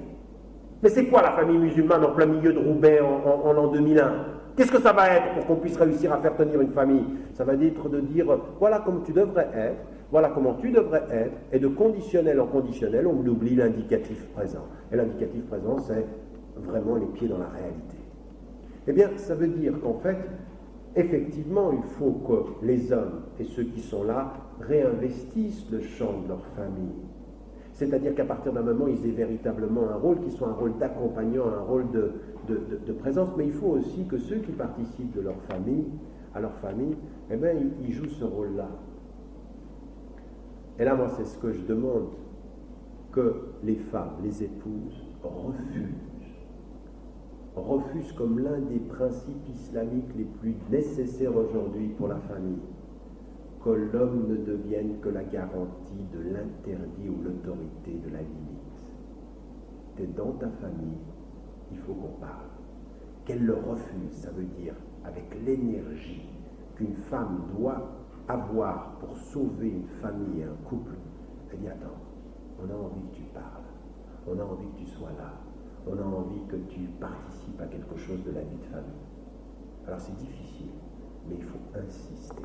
Mais c'est quoi la famille musulmane en plein milieu de Roubaix en l'an 2001 ? Qu'est-ce que ça va être pour qu'on puisse réussir à faire tenir une famille ? Ça va être de dire, voilà comment tu devrais être, voilà comment tu devrais être, et de conditionnel en conditionnel, on oublie l'indicatif présent. Et l'indicatif présent, c'est vraiment les pieds dans la réalité. Eh bien, ça veut dire qu'en fait, effectivement, il faut que les hommes et ceux qui sont là réinvestissent le champ de leur famille. C'est-à-dire qu'à partir d'un moment, ils aient véritablement un rôle qui soit un rôle d'accompagnant, un rôle de présence, mais il faut aussi que ceux qui participent de leur famille, à leur famille, eh bien, ils jouent ce rôle-là. Et là, moi, c'est ce que je demande, que les femmes, les épouses, refusent comme l'un des principes islamiques les plus nécessaires aujourd'hui pour la famille, que l'homme ne devienne que la garantie de l'interdit ou l'autorité de la limite. T'es dans ta famille, il faut qu'on parle. Qu'elle le refuse, ça veut dire avec l'énergie qu'une femme doit avoir pour sauver une famille et un couple. Elle dit, attends, on a envie que tu parles, on a envie que tu sois là, on a envie que tu participes à quelque chose de la vie de famille. Alors c'est difficile, mais il faut insister.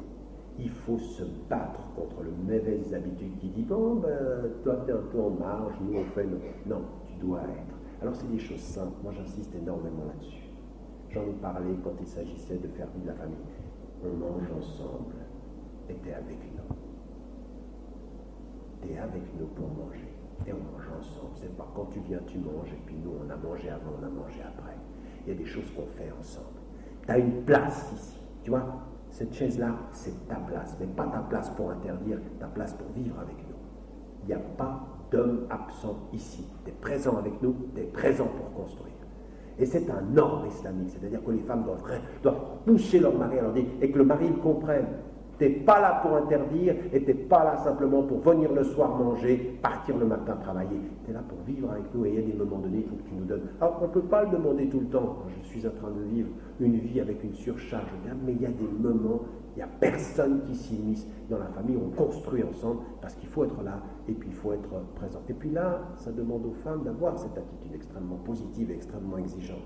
Il faut se battre contre le mauvaises habitudes qui dit, bon, ben, toi tu es un peu en marge, nous on fait non. Non, tu dois être. Alors c'est des choses simples, moi j'insiste énormément là-dessus. J'en ai parlé quand il s'agissait de faire vivre la famille. On mange ensemble et t'es avec nous. T'es avec nous pour manger. Et on mange ensemble. C'est pas quand tu viens, tu manges, et puis nous, on a mangé avant, on a mangé après. Il y a des choses qu'on fait ensemble. Tu as une place ici. Tu vois, cette chaise-là, c'est ta place. Mais pas ta place pour interdire, ta place pour vivre avec nous. Il n'y a pas d'homme absent ici. Tu es présent avec nous, tu es présent pour construire. Et c'est un ordre islamique. C'est-à-dire que les femmes doivent pousser leur mari à leur dire, et que le mari le comprenne. Tu n'es pas là pour interdire et tu n'es pas là simplement pour venir le soir manger, partir le matin travailler. Tu es là pour vivre avec nous et il y a des moments donnés, il faut que tu nous donnes. Alors on ne peut pas le demander tout le temps. Je suis en train de vivre une vie avec une surcharge d'âme, mais il y a des moments, il n'y a personne qui s'immisce dans la famille, on construit ensemble parce qu'il faut être là et puis il faut être présent. Et puis là, ça demande aux femmes d'avoir cette attitude extrêmement positive et extrêmement exigeante.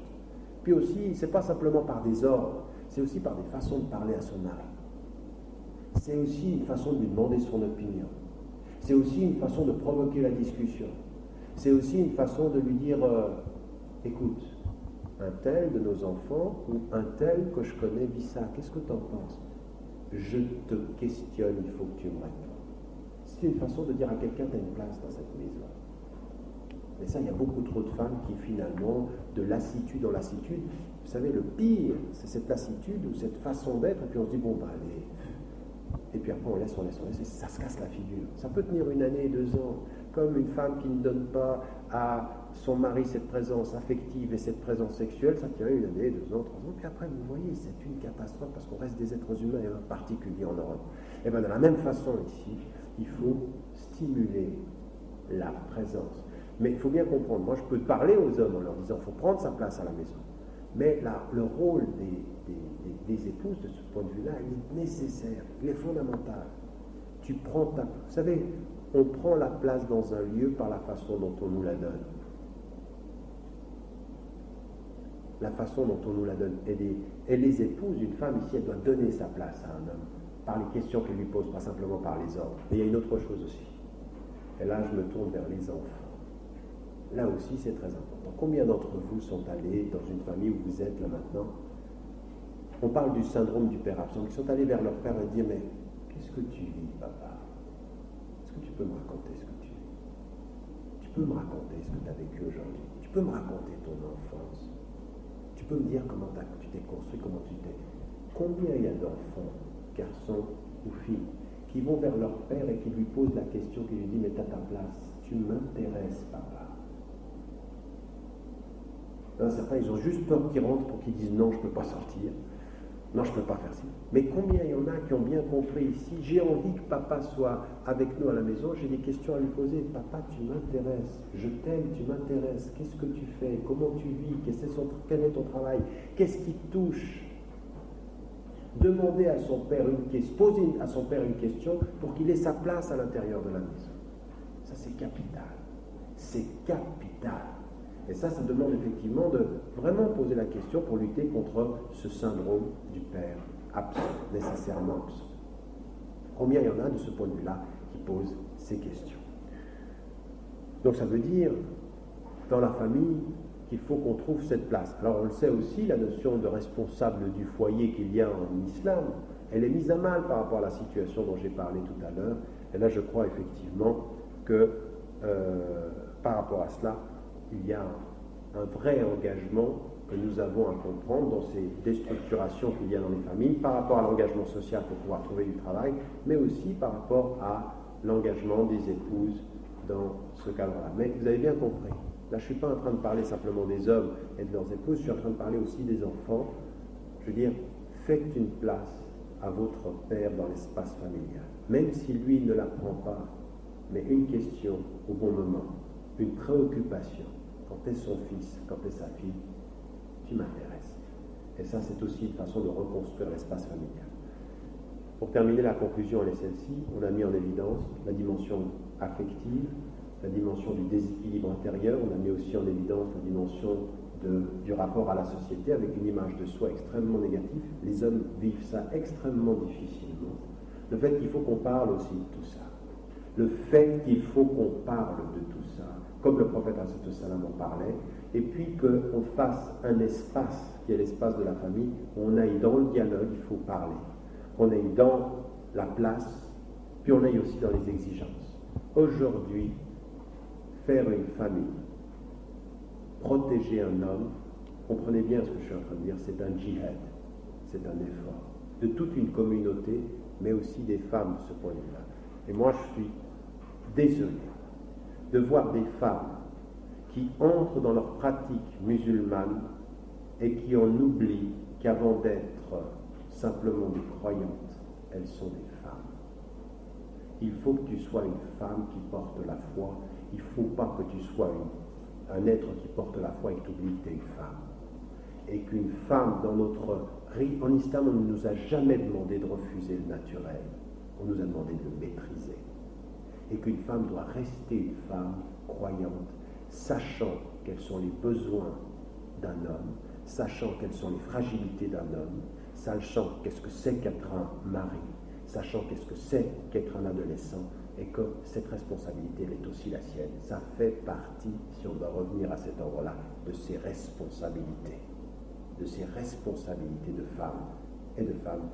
Puis aussi, ce n'est pas simplement par des ordres, c'est aussi par des façons de parler à son mari. C'est aussi une façon de lui demander son opinion. C'est aussi une façon de provoquer la discussion. C'est aussi une façon de lui dire écoute, un tel de nos enfants ou un tel que je connais vit ça, qu'est-ce que tu en penses ? Je te questionne, il faut que tu me répondes. C'est une façon de dire à quelqu'un tu as une place dans cette maison. Mais ça, il y a beaucoup trop de femmes qui finalement, de lassitude en lassitude, vous savez, le pire, c'est cette lassitude ou cette façon d'être, et puis on se dit bon, bah allez. Et puis après on laisse, et ça se casse la figure. Ça peut tenir 1 année, 2 ans, comme une femme qui ne donne pas à son mari cette présence affective et cette présence sexuelle, ça tient 1 année, 2 ans, 3 ans, puis après vous voyez, c'est une catastrophe parce qu'on reste des êtres humains et en particulier en Europe. Et bien de la même façon ici, il faut stimuler la présence. Mais il faut bien comprendre, moi je peux parler aux hommes en leur disant, il faut prendre sa place à la maison. Mais là, le rôle des épouses, de ce point de vue-là, il est nécessaire, il est fondamental. Tu prends ta place. Vous savez, on prend la place dans un lieu par la façon dont on nous la donne. La façon dont on nous la donne. Et les épouses, une femme ici, elle doit donner sa place à un homme, par les questions qu'elle lui pose, pas simplement par les ordres. Mais il y a une autre chose aussi. Et là, je me tourne vers les enfants. Là aussi, c'est très important. Combien d'entre vous sont allés dans une famille où vous êtes là maintenant? On parle du syndrome du père absent. Ils sont allés vers leur père et dire, mais qu'est-ce que tu vis, papa? Est-ce que tu peux me raconter ce que tu vis? Tu peux me raconter ce que tu as vécu aujourd'hui? Tu peux me raconter ton enfance? Tu peux me dire comment tu t'es construit, comment tu t'es... Combien il y a d'enfants, garçons ou filles, qui vont vers leur père et qui lui posent la question, qui lui dit « Mais t'as ta place, tu m'intéresses, papa. » Certains, ils ont juste peur qu'ils rentrent pour qu'ils disent « Non, je ne peux pas sortir. Non, je ne peux pas faire ci. » Mais combien il y en a qui ont bien compris ici « J'ai envie que papa soit avec nous à la maison, j'ai des questions à lui poser. Papa, tu m'intéresses. Je t'aime, tu m'intéresses. Qu'est-ce que tu fais? Comment tu vis? Quel est ton travail? Qu'est-ce qui te touche ?» Demander à son père poser à son père une question pour qu'il ait sa place à l'intérieur de la maison. Ça, c'est capital. C'est capital. Et ça demande effectivement de vraiment poser la question pour lutter contre ce syndrome du père absent, nécessairement absent. Combien il y en a de ce point de vue-là qui posent ces questions? Donc ça veut dire, dans la famille, qu'il faut qu'on trouve cette place. Alors on le sait aussi, la notion de responsable du foyer qu'il y a en islam, elle est mise à mal par rapport à la situation dont j'ai parlé tout à l'heure. Et là je crois effectivement que par rapport à cela, il y a un vrai engagement que nous avons à comprendre dans ces déstructurations qu'il y a dans les familles, par rapport à l'engagement social pour pouvoir trouver du travail, mais aussi par rapport à l'engagement des épouses dans ce cadre-là. Mais vous avez bien compris. Là, je ne suis pas en train de parler simplement des hommes et de leurs épouses, je suis en train de parler aussi des enfants. Je veux dire, faites une place à votre père dans l'espace familial, même si lui ne la prend pas, mais une question au bon moment, une préoccupation. Quand est son fils, quand est sa fille, tu m'intéresses. Et ça, c'est aussi une façon de reconstruire l'espace familial. Pour terminer, la conclusion, elle est celle-ci. On a mis en évidence la dimension affective, la dimension du déséquilibre intérieur, on a mis aussi en évidence la dimension du rapport à la société avec une image de soi extrêmement négative. Les hommes vivent ça extrêmement difficilement. Le fait qu'il faut qu'on parle aussi de tout ça. Le fait qu'il faut qu'on parle de tout ça, comme le prophète Salam en parlait, et puis qu'on fasse un espace qui est l'espace de la famille, où on aille dans le dialogue, il faut parler. On aille dans la place, puis on aille aussi dans les exigences. Aujourd'hui, faire une famille, protéger un homme, comprenez bien ce que je suis en train de dire, c'est un djihad, c'est un effort de toute une communauté, mais aussi des femmes de ce point de vue-là. Et moi, je suis désolé de voir des femmes qui entrent dans leur pratique musulmane et qui en oublient qu'avant d'être simplement des croyantes, elles sont des femmes. Il faut que tu sois une femme qui porte la foi. Il ne faut pas que tu sois un être qui porte la foi et que tu oublies que tu es une femme. Et qu'une femme, en islam, on ne nous a jamais demandé de refuser le naturel. On nous a demandé de le maîtriser. Et qu'une femme doit rester une femme croyante, sachant quels sont les besoins d'un homme, sachant quelles sont les fragilités d'un homme, sachant qu'est-ce que c'est qu'être un mari, sachant qu'est-ce que c'est qu'être un adolescent, et que cette responsabilité, elle est aussi la sienne. Ça fait partie, si on doit revenir à cet endroit-là, de ses responsabilités de femmes, et de femmes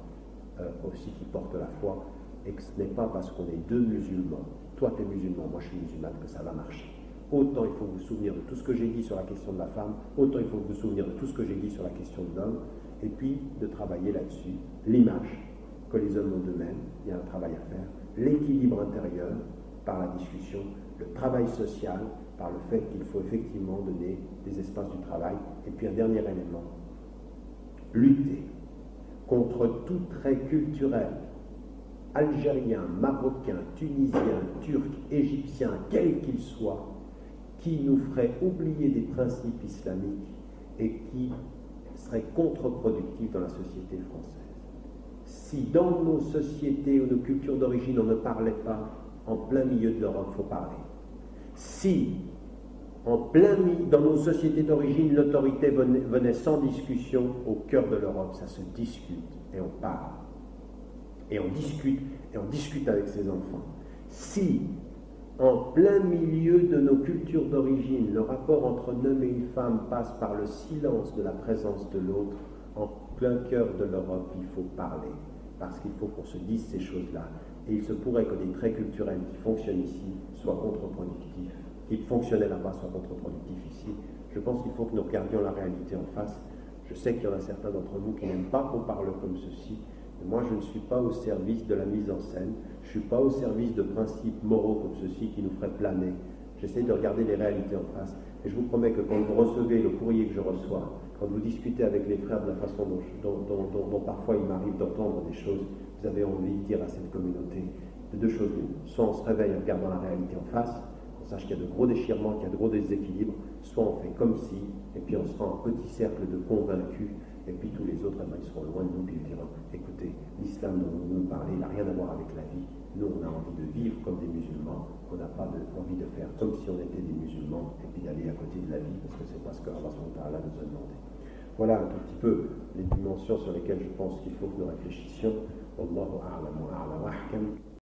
aussi qui portent la foi, et que ce n'est pas parce qu'on est deux musulmans, toi tu es musulman, moi je suis musulmane, que ça va marcher. Autant il faut vous souvenir de tout ce que j'ai dit sur la question de la femme, autant il faut vous souvenir de tout ce que j'ai dit sur la question de l'homme, et puis de travailler là-dessus, l'image que les hommes ont d'eux-mêmes, il y a un travail à faire, l'équilibre intérieur par la discussion, le travail social par le fait qu'il faut effectivement donner des espaces du travail, et puis un dernier élément, lutter contre tout trait culturel, algérien, marocain, tunisien, turc, égyptien, quel qu'il soit, qui nous ferait oublier des principes islamiques et qui serait contre-productif dans la société française. Si dans nos sociétés ou nos cultures d'origine on ne parlait pas, en plein milieu de l'Europe, il faut parler. Si dans nos sociétés d'origine, l'autorité venait sans discussion au cœur de l'Europe, ça se discute et on parle. Et on discute avec ses enfants. Si, en plein milieu de nos cultures d'origine, le rapport entre un homme et une femme passe par le silence de la présence de l'autre, en plein cœur de l'Europe, il faut parler. Parce qu'il faut qu'on se dise ces choses-là. Et il se pourrait que des traits culturels qui fonctionnent ici soient contre-productifs, qui fonctionnaient là-bas soient contre-productifs ici. Je pense qu'il faut que nous regardions la réalité en face. Je sais qu'il y en a certains d'entre vous qui n'aiment pas qu'on parle comme ceci. Mais moi, je ne suis pas au service de la mise en scène. Je ne suis pas au service de principes moraux comme ceci qui nous feraient planer. J'essaie de regarder les réalités en face. Et je vous promets que quand vous recevez le courrier que je reçois, quand vous discutez avec les frères de la façon dont parfois il m'arrive d'entendre des choses, vous avez envie de dire à cette communauté de deux choses l'une. Soit on se réveille en regardant la réalité en face, on sache qu'il y a de gros déchirements, qu'il y a de gros déséquilibres, soit on fait comme si, et puis on sera un petit cercle de convaincus, et puis tous les autres, ils seront loin de nous, puis ils diront, écoutez, l'islam dont vous nous parlez, il n'a rien à voir avec la vie. Nous, on a envie de vivre comme des musulmans, on n'a pas envie de faire comme si on était des musulmans, et puis d'aller à côté de la vie, parce que c'est pas ce que Allah nous a demandé. Voilà un tout petit peu les dimensions sur lesquelles je pense qu'il faut que nous réfléchissions. Wallahu a'lam wa a'lam wa ahkam.